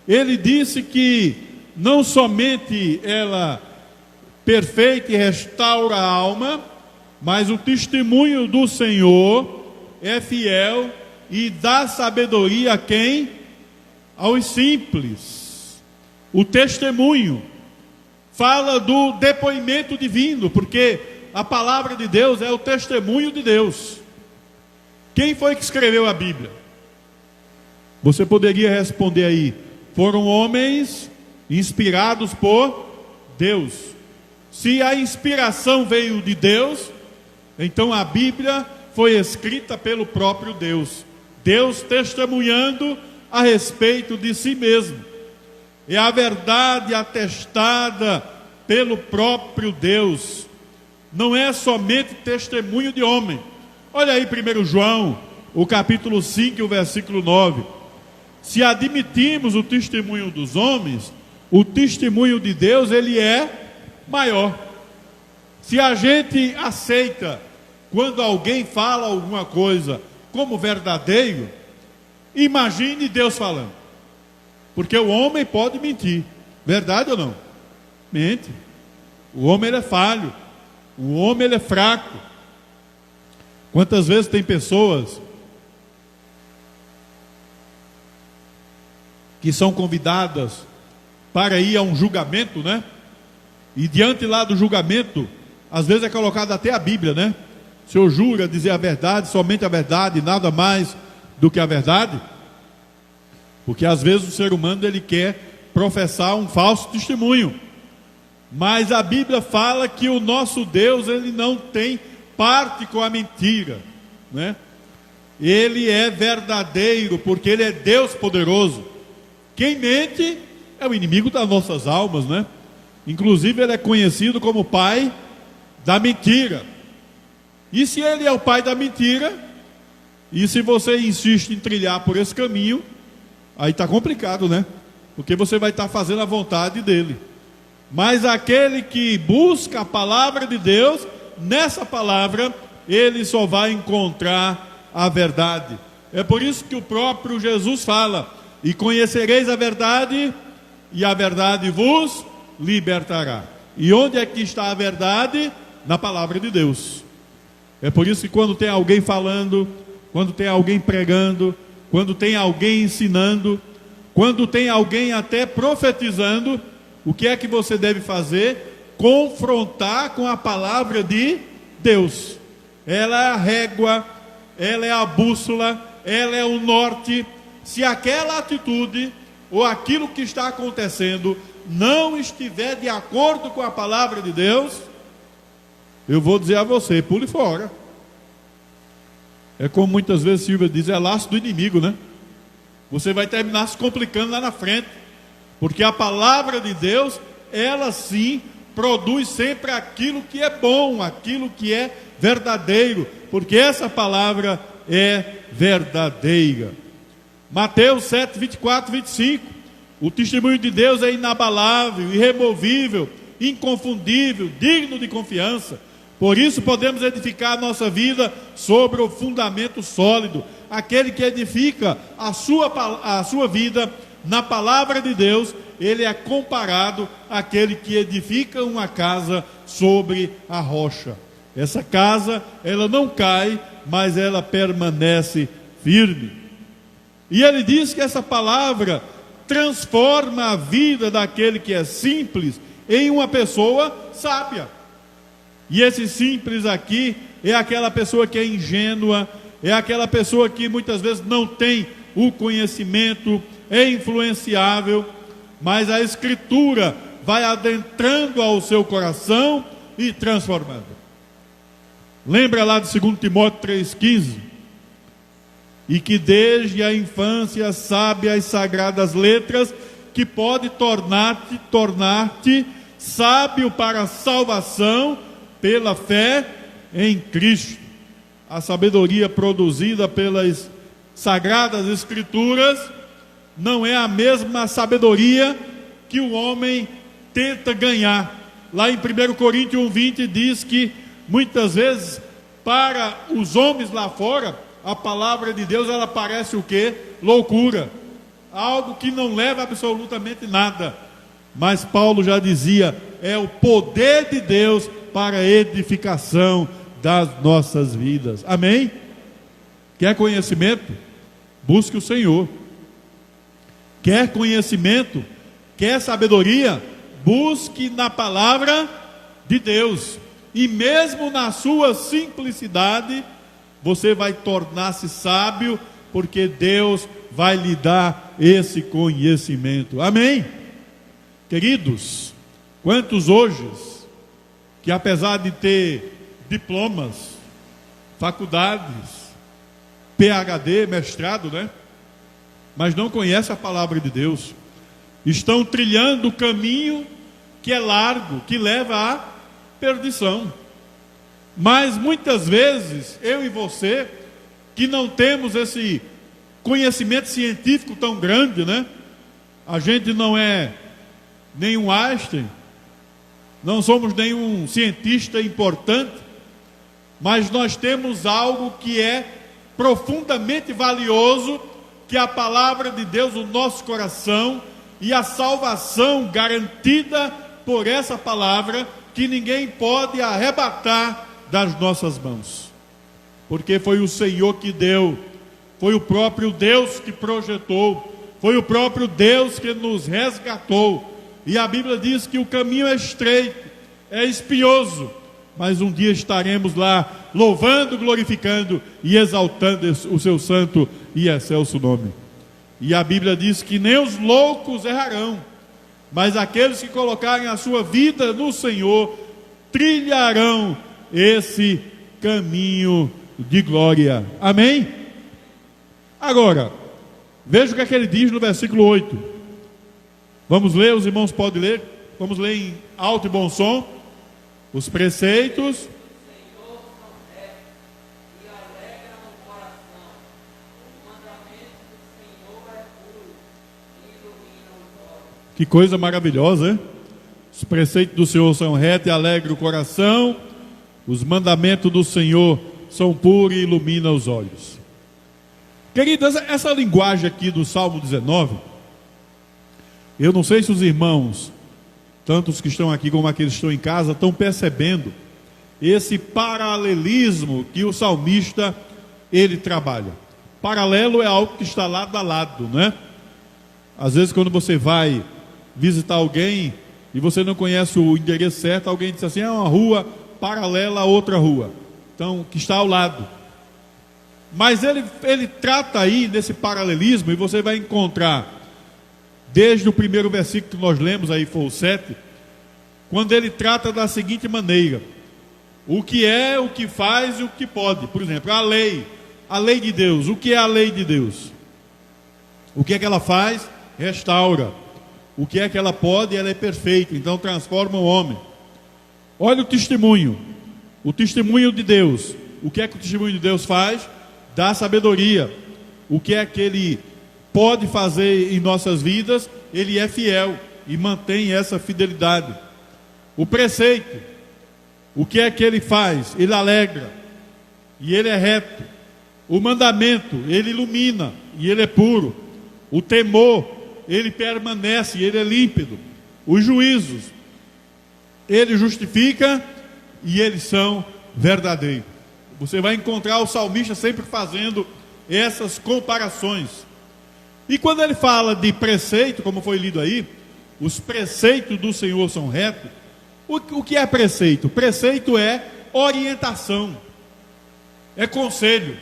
Speaker 6: ele disse que não somente ela perfeita e restaura a alma, mas o testemunho do Senhor é fiel e dá sabedoria a quem? Aos simples. O testemunho fala do depoimento divino, porque a palavra de Deus é o testemunho de Deus. Quem foi que escreveu a Bíblia? Você poderia responder aí: foram homens inspirados por Deus. Se a inspiração veio de Deus, então a Bíblia foi escrita pelo próprio Deus. Deus testemunhando a respeito de si mesmo. É a verdade atestada pelo próprio Deus. Não é somente testemunho de homem. Olha aí 1 João, o capítulo 5, o versículo 9. Se admitirmos o testemunho dos homens, o testemunho de Deus, ele é maior. Se a gente aceita quando alguém fala alguma coisa como verdadeiro, imagine Deus falando. Porque o homem pode mentir, verdade ou não? Mente. O homem ele é falho, o homem ele é fraco. Quantas vezes tem pessoas que são convidadas para ir a um julgamento, né? E diante lá do julgamento, às vezes é colocada até a Bíblia, né? O Senhor jura dizer a verdade, somente a verdade, nada mais do que a verdade? Porque às vezes o ser humano ele quer professar um falso testemunho. Mas a Bíblia fala que o nosso Deus, ele não tem parte com a mentira, né? Ele é verdadeiro, porque Ele é Deus poderoso. Quem mente é o inimigo das nossas almas, né? Inclusive Ele é conhecido como pai da mentira. E se Ele é o pai da mentira, e se você insiste em trilhar por esse caminho, aí está complicado, né? Porque você vai estar fazendo a vontade dele. Mas aquele que busca a palavra de Deus, nessa palavra, ele só vai encontrar a verdade. É por isso que o próprio Jesus fala: e conhecereis a verdade, e a verdade vos libertará. E onde é que está a verdade? Na palavra de Deus. É por isso que quando tem alguém falando, quando tem alguém pregando, quando tem alguém ensinando, quando tem alguém até profetizando, o que é que você deve fazer? Confrontar com a palavra de Deus. Ela é a régua, ela é a bússola, ela é o norte. Se aquela atitude ou aquilo que está acontecendo não estiver de acordo com a palavra de Deus, eu vou dizer a você: pule fora. É como muitas vezes Silvia diz, é laço do inimigo, né? Você vai terminar se complicando lá na frente, porque a palavra de Deus, ela sim produz sempre aquilo que é bom, aquilo que é verdadeiro, porque essa palavra é verdadeira. Mateus 7, 24, 25, o testemunho de Deus é inabalável, irremovível, inconfundível, digno de confiança. Por isso podemos edificar a nossa vida sobre o fundamento sólido. Aquele que edifica a sua vida na palavra de Deus, ele é comparado àquele que edifica uma casa sobre a rocha. Essa casa, ela não cai, mas ela permanece firme. E ele diz que essa palavra transforma a vida daquele que é simples em uma pessoa sábia. E esse simples aqui é aquela pessoa que é ingênua, é aquela pessoa que muitas vezes não tem o conhecimento, é influenciável, mas a Escritura vai adentrando ao seu coração e transformando. Lembra lá de 2 Timóteo 3,15? E que desde a infância sabe as sagradas letras, que pode tornar-te sábio para a salvação pela fé em Cristo. A sabedoria produzida pelas sagradas Escrituras não é a mesma sabedoria que o homem tenta ganhar. Lá em 1 Coríntios 1,20 diz que muitas vezes para os homens lá fora a palavra de Deus ela parece o quê? Loucura, algo que não leva absolutamente nada. Mas Paulo já dizia, é o poder de Deus para a edificação das nossas vidas. Amém? Quer conhecimento? Busque o Senhor. Quer conhecimento? Quer sabedoria? Busque na palavra de Deus. E mesmo na sua simplicidade, você vai tornar-se sábio, porque Deus vai lhe dar esse conhecimento. Amém? Queridos, quantos hoje, que apesar de ter diplomas, faculdades, PhD, mestrado, né? Mas não conhecem a palavra de Deus, estão trilhando o caminho que é largo, que leva à perdição. Mas muitas vezes, eu e você, que não temos esse conhecimento científico tão grande, né? A gente não é nenhum Einstein, não somos nenhum cientista importante, mas nós temos algo que é profundamente valioso, que é a palavra de Deus no nosso coração, e a salvação garantida por essa palavra, que ninguém pode arrebatar das nossas mãos, porque foi o Senhor que deu, foi o próprio Deus que projetou, foi o próprio Deus que nos resgatou. E a Bíblia diz que o caminho é estreito, é espinhoso, mas um dia estaremos lá louvando, glorificando e exaltando o seu santo e excelso nome. E a Bíblia diz que nem os loucos errarão, mas aqueles que colocarem a sua vida no Senhor trilharão esse caminho de glória. Amém? Agora, veja o que é que ele diz no versículo 8. Vamos ler, os irmãos podem ler. Vamos ler em alto e bom som. Os preceitos. Que coisa maravilhosa, hein? Os preceitos do Senhor são retos e alegram o coração. Os mandamentos do Senhor são puros e iluminam os olhos. Queridas, essa linguagem aqui do Salmo 19, eu não sei se os irmãos, tanto os que estão aqui como aqueles que estão em casa, estão percebendo esse paralelismo que o salmista, ele trabalha. Paralelo é algo que está lado a lado, né? Às vezes quando você vai visitar alguém e você não conhece o endereço certo, alguém diz assim, é uma rua paralela a outra rua, então, que está ao lado. Mas ele trata aí desse paralelismo, e você vai encontrar, desde o primeiro versículo que nós lemos, aí foi o 7, quando ele trata da seguinte maneira: o que é, o que faz e o que pode. Por exemplo, a lei de Deus. O que é a lei de Deus? O que é que ela faz? Restaura. O que é que ela pode? Ela é perfeita, então transforma o homem. Olha o testemunho de Deus. O que é que o testemunho de Deus faz? Dá sabedoria. O que é que ele pode fazer em nossas vidas? Ele é fiel e mantém essa fidelidade. O preceito, o que é que ele faz? Ele alegra e ele é reto. O mandamento, ele ilumina e ele é puro. O temor, ele permanece e ele é límpido. Os juízos, ele justifica e eles são verdadeiros. Você vai encontrar o salmista sempre fazendo essas comparações. E quando ele fala de preceito, como foi lido aí, os preceitos do Senhor são retos. O que é preceito? Preceito é orientação, é conselho.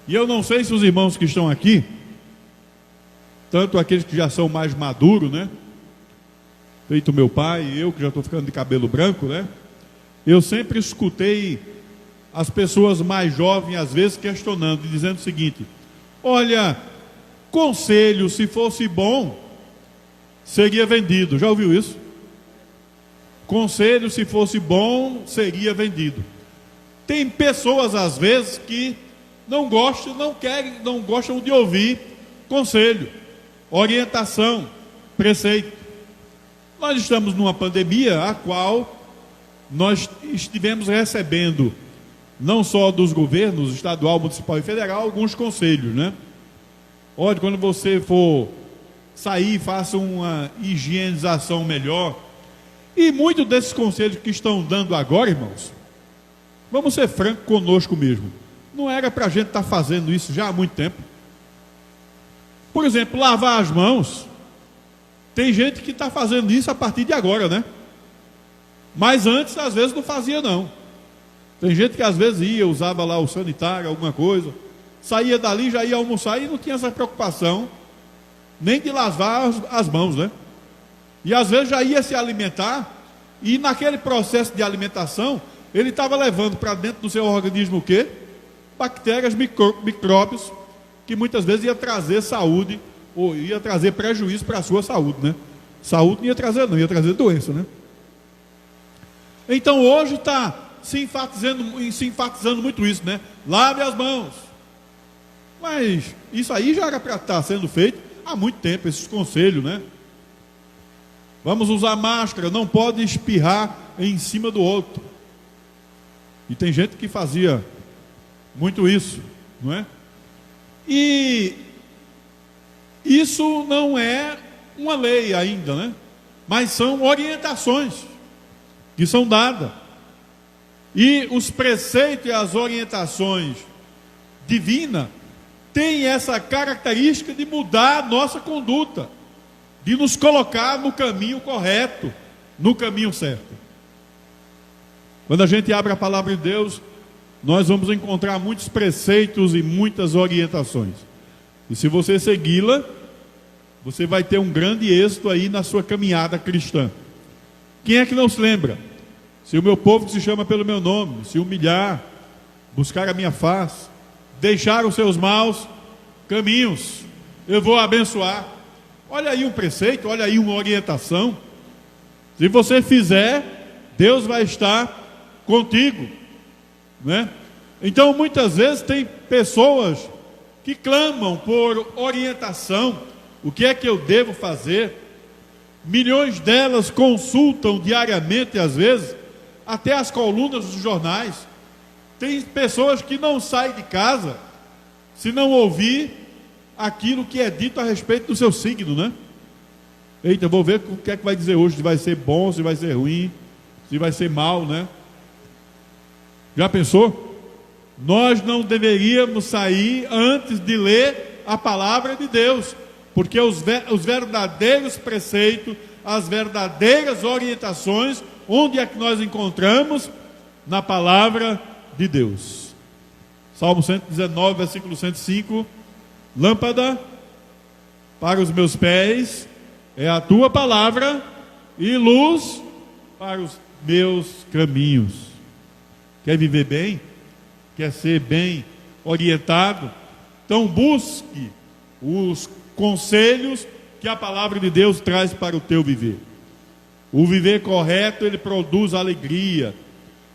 Speaker 6: E eu não sei se os irmãos que estão aqui, tanto aqueles que já são mais maduros, né? Feito meu pai e eu que já estou ficando de cabelo branco, né? Eu sempre escutei as pessoas mais jovens às vezes questionando, dizendo o seguinte: olha, conselho, se fosse bom, seria vendido. Já ouviu isso? Conselho, se fosse bom, seria vendido. Tem pessoas às vezes que não gostam de ouvir conselho, orientação, preceito. Nós estamos numa pandemia a qual nós estivemos recebendo, não só dos governos estadual, municipal e federal, alguns conselhos, né? Olha, quando você for sair, faça uma higienização melhor. E muitos desses conselhos que estão dando agora, irmãos, vamos ser francos conosco mesmo, não era para a gente estar fazendo isso já há muito tempo. Por exemplo, lavar as mãos. Tem gente que está fazendo isso a partir de agora, né? Mas antes, às vezes, não fazia, não. Tem gente que às vezes ia, usava lá o sanitário, alguma coisa, saía dali, já ia almoçar e não tinha essa preocupação nem de lavar as mãos, né? E às vezes já ia se alimentar, e naquele processo de alimentação, ele estava levando para dentro do seu organismo o quê? Bactérias, micróbios, que muitas vezes ia trazer saúde, ou ia trazer prejuízo para a sua saúde, né? Saúde não ia trazer, não, ia trazer doença, né? Então hoje está se enfatizando muito isso, né? Lave as mãos. Mas isso aí já era para estar sendo feito há muito tempo, esses conselhos, né? Vamos usar máscara, não pode espirrar em cima do outro. E tem gente que fazia muito isso, não é? E isso não é uma lei ainda, né? Mas são orientações que são dadas. E os preceitos e as orientações divinas têm essa característica de mudar a nossa conduta, de nos colocar no caminho correto, no caminho certo. Quando a gente abre a palavra de Deus, nós vamos encontrar muitos preceitos e muitas orientações. E se você segui-la, você vai ter um grande êxito aí na sua caminhada cristã. Quem é que não se lembra? Se o meu povo que se chama pelo meu nome se humilhar, buscar a minha face, deixar os seus maus caminhos, eu vou abençoar. Olha aí um preceito, olha aí uma orientação. Se você fizer, Deus vai estar contigo, né? Então, muitas vezes tem pessoas que clamam por orientação. O que é que eu devo fazer? Milhões delas consultam diariamente, às vezes, até as colunas dos jornais. Tem pessoas que não saem de casa se não ouvir aquilo que é dito a respeito do seu signo, né? Eita, vou ver o que é que vai dizer hoje, se vai ser bom, se vai ser ruim, se vai ser mal, né? Já pensou? Nós não deveríamos sair antes de ler a palavra de Deus, porque os verdadeiros preceitos, as verdadeiras orientações, onde é que nós encontramos? Na palavra de Deus. Salmo 119, versículo 105: lâmpada para os meus pés é a tua palavra e luz para os meus caminhos. Quer viver bem? Quer ser bem orientado? Então busque os conselhos que a palavra de Deus traz para o teu viver. O viver correto, ele produz alegria.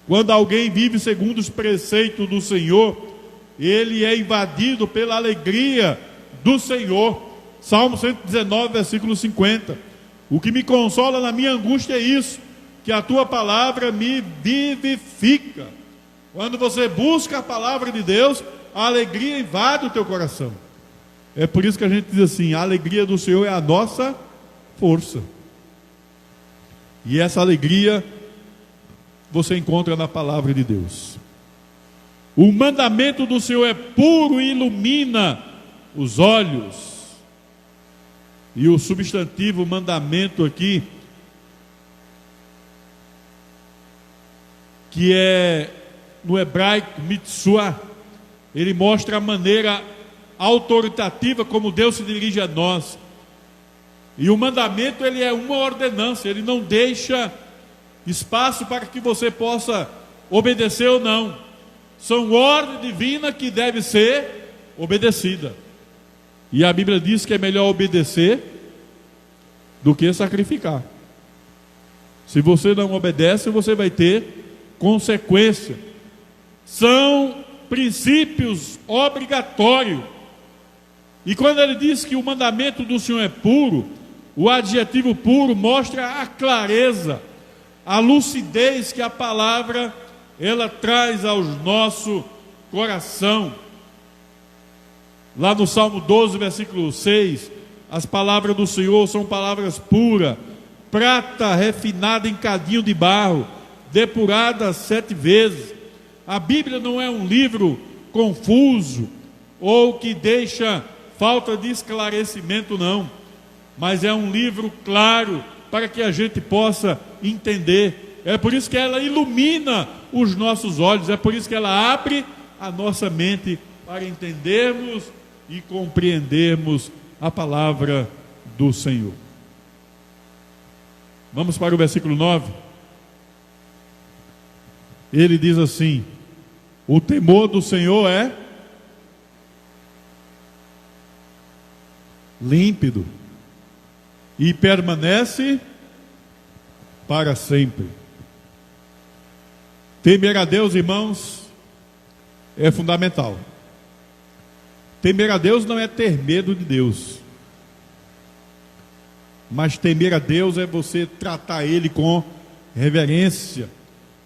Speaker 6: Quando alguém vive segundo os preceitos do Senhor, ele é invadido pela alegria do Senhor. Salmo 119, versículo 50. O que me consola na minha angústia é isso, que a tua palavra me vivifica. Quando você busca a palavra de Deus, a alegria invade o teu coração. É por isso que a gente diz assim: a alegria do Senhor é a nossa força. E essa alegria você encontra na palavra de Deus. O mandamento do Senhor é puro e ilumina os olhos. E o substantivo mandamento aqui, que é no hebraico mitzvah, ele mostra a maneira autoritativa como Deus se dirige a nós. E o mandamento, ele é uma ordenança, ele não deixa espaço para que você possa obedecer ou não. São ordem divina que deve ser obedecida. E a Bíblia diz que é melhor obedecer do que sacrificar. Se você não obedece, você vai ter consequência. São princípios obrigatórios. E quando ele diz que o mandamento do Senhor é puro, o adjetivo puro mostra a clareza, a lucidez que a palavra ela traz ao nosso coração. Lá no Salmo 12, versículo 6, as palavras do Senhor são palavras puras, prata refinada em cadinho de barro, depurada 7 vezes. A Bíblia não é um livro confuso ou que deixa falta de esclarecimento, não, mas é um livro claro para que a gente possa entender. É por isso que ela ilumina os nossos olhos, é por isso que ela abre a nossa mente para entendermos e compreendermos a palavra do Senhor. Vamos para o versículo 9. Ele diz assim: o temor do Senhor é límpido e permanece para sempre. Temer a Deus, irmãos, é fundamental. Temer a Deus não é ter medo de Deus, mas temer a Deus é você tratar Ele com reverência.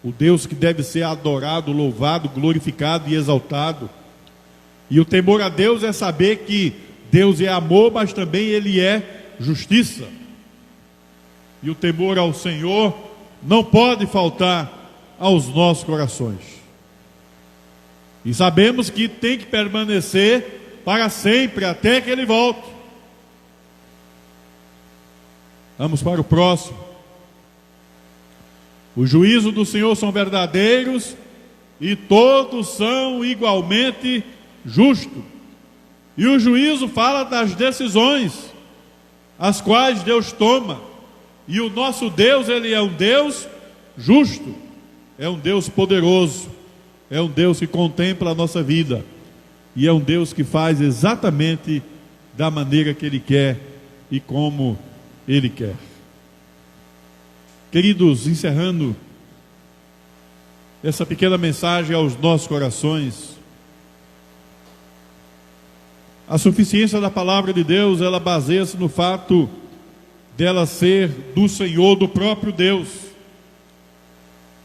Speaker 6: O Deus que deve ser adorado, louvado, glorificado e exaltado. E o temor a Deus é saber que Deus é amor, mas também Ele é justiça. E o temor ao Senhor não pode faltar aos nossos corações. E sabemos que tem que permanecer para sempre, até que Ele volte. Vamos para o próximo. Os juízos do Senhor são verdadeiros e todos são igualmente justos. E o juízo fala das decisões as quais Deus toma. E o nosso Deus, Ele é um Deus justo, é um Deus poderoso, é um Deus que contempla a nossa vida. e é um Deus que faz exatamente da maneira que Ele quer e como Ele quer. Queridos, encerrando essa pequena mensagem aos nossos corações, a suficiência da palavra de Deus, ela baseia-se no fato dela ser do Senhor, do próprio Deus.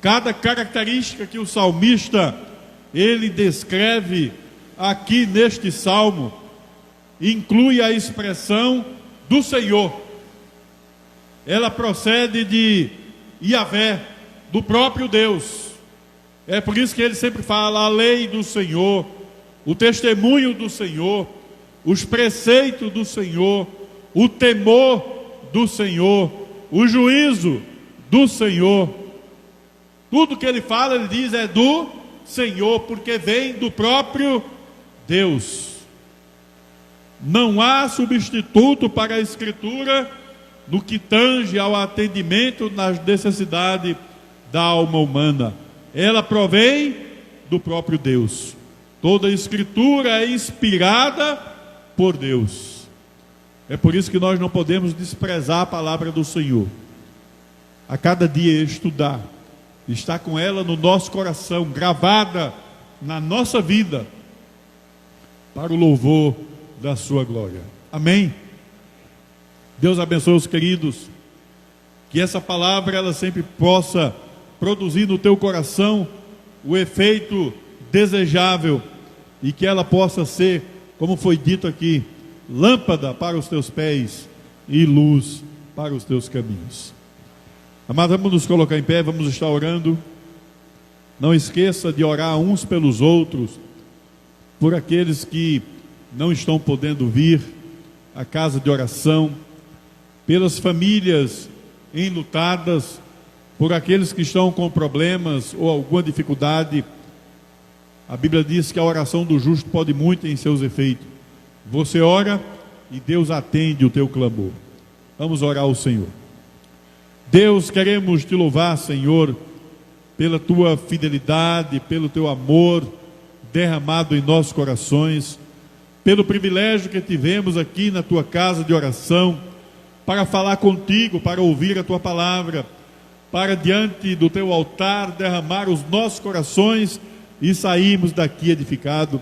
Speaker 6: Cada característica que o salmista, ele descreve aqui neste salmo, inclui a expressão do Senhor. Ela procede de Yahvé, do próprio Deus. É por isso que ele sempre fala a lei do Senhor, o testemunho do Senhor, os preceitos do Senhor, o temor do Senhor, o juízo do Senhor. Tudo que ele fala, ele diz, é do Senhor, porque vem do próprio Deus. Não há substituto para a Escritura no que tange ao atendimento nas necessidades da alma humana. Ela provém do próprio Deus. Toda a Escritura é inspirada por Deus. É por isso que nós não podemos desprezar a palavra do Senhor. A cada dia estudar, estar com ela no nosso coração, gravada na nossa vida, para o louvor da sua glória. Amém? Deus abençoe os queridos, que essa palavra ela sempre possa produzir no teu coração o efeito desejável e que ela possa ser, como foi dito aqui, lâmpada para os teus pés e luz para os teus caminhos. Amados, vamos nos colocar em pé, vamos estar orando. Não esqueça de orar uns pelos outros, por aqueles que não estão podendo vir à casa de oração, pelas famílias enlutadas, por aqueles que estão com problemas ou alguma dificuldade. A Bíblia diz que a oração do justo pode muito em seus efeitos. Você ora e Deus atende o teu clamor. Vamos orar ao Senhor. Deus, queremos te louvar, Senhor, pela tua fidelidade, pelo teu amor derramado em nossos corações, pelo privilégio que tivemos aqui na tua casa de oração, para falar contigo, para ouvir a tua palavra, para diante do teu altar derramar os nossos corações e sairmos daqui edificados.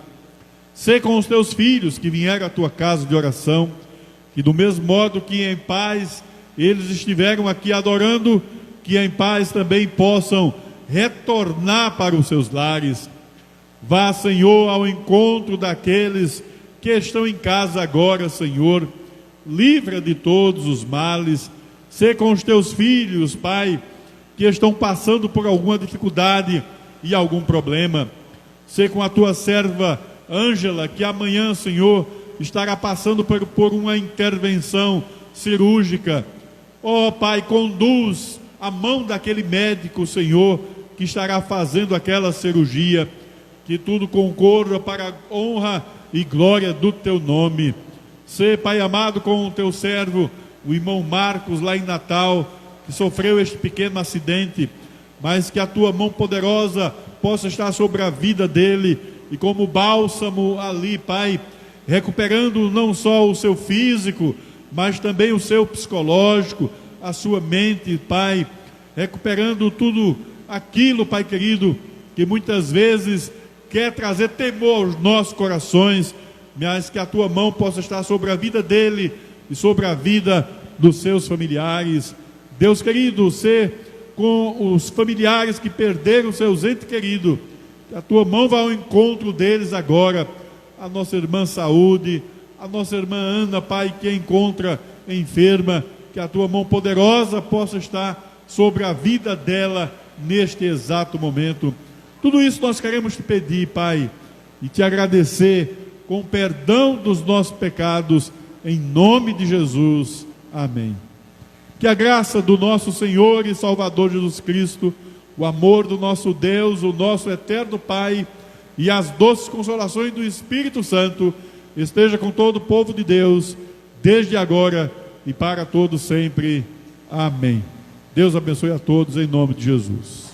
Speaker 6: Sê com os teus filhos que vieram à tua casa de oração, que do mesmo modo que em paz eles estiveram aqui adorando, que em paz também possam retornar para os seus lares. Vá, Senhor, ao encontro daqueles que estão em casa agora, Senhor. Livra de todos os males. Sê com os teus filhos, Pai, que estão passando por alguma dificuldade e algum problema. Sê com a tua serva Ângela, que amanhã, Senhor, estará passando por uma intervenção cirúrgica. Ó Pai, conduz a mão daquele médico, Senhor, que estará fazendo aquela cirurgia, que tudo concorra para a honra e glória do teu nome. Sê, Pai amado, com o teu servo, o irmão Marcos, lá em Natal, que sofreu este pequeno acidente, mas que a tua mão poderosa possa estar sobre a vida dele, e como bálsamo ali, Pai, recuperando não só o seu físico, mas também o seu psicológico, a sua mente, Pai, recuperando tudo aquilo, Pai querido, que muitas vezes quer trazer temor aos nossos corações, mas que a tua mão possa estar sobre a vida dele e sobre a vida dos seus familiares. Deus querido, ser com os familiares que perderam seus entes queridos, que a tua mão vá ao encontro deles agora. A nossa irmã Saúde, a nossa irmã Ana, Pai, que encontra enferma, que a tua mão poderosa possa estar sobre a vida dela neste exato momento. Tudo isso nós queremos te pedir, Pai, e te agradecer com perdão dos nossos pecados, em nome de Jesus. Amém. Que a graça do nosso Senhor e Salvador Jesus Cristo, o amor do nosso Deus, o nosso eterno Pai, e as doces consolações do Espírito Santo esteja com todo o povo de Deus, desde agora e para todos sempre. Amém. Deus abençoe a todos em nome de Jesus.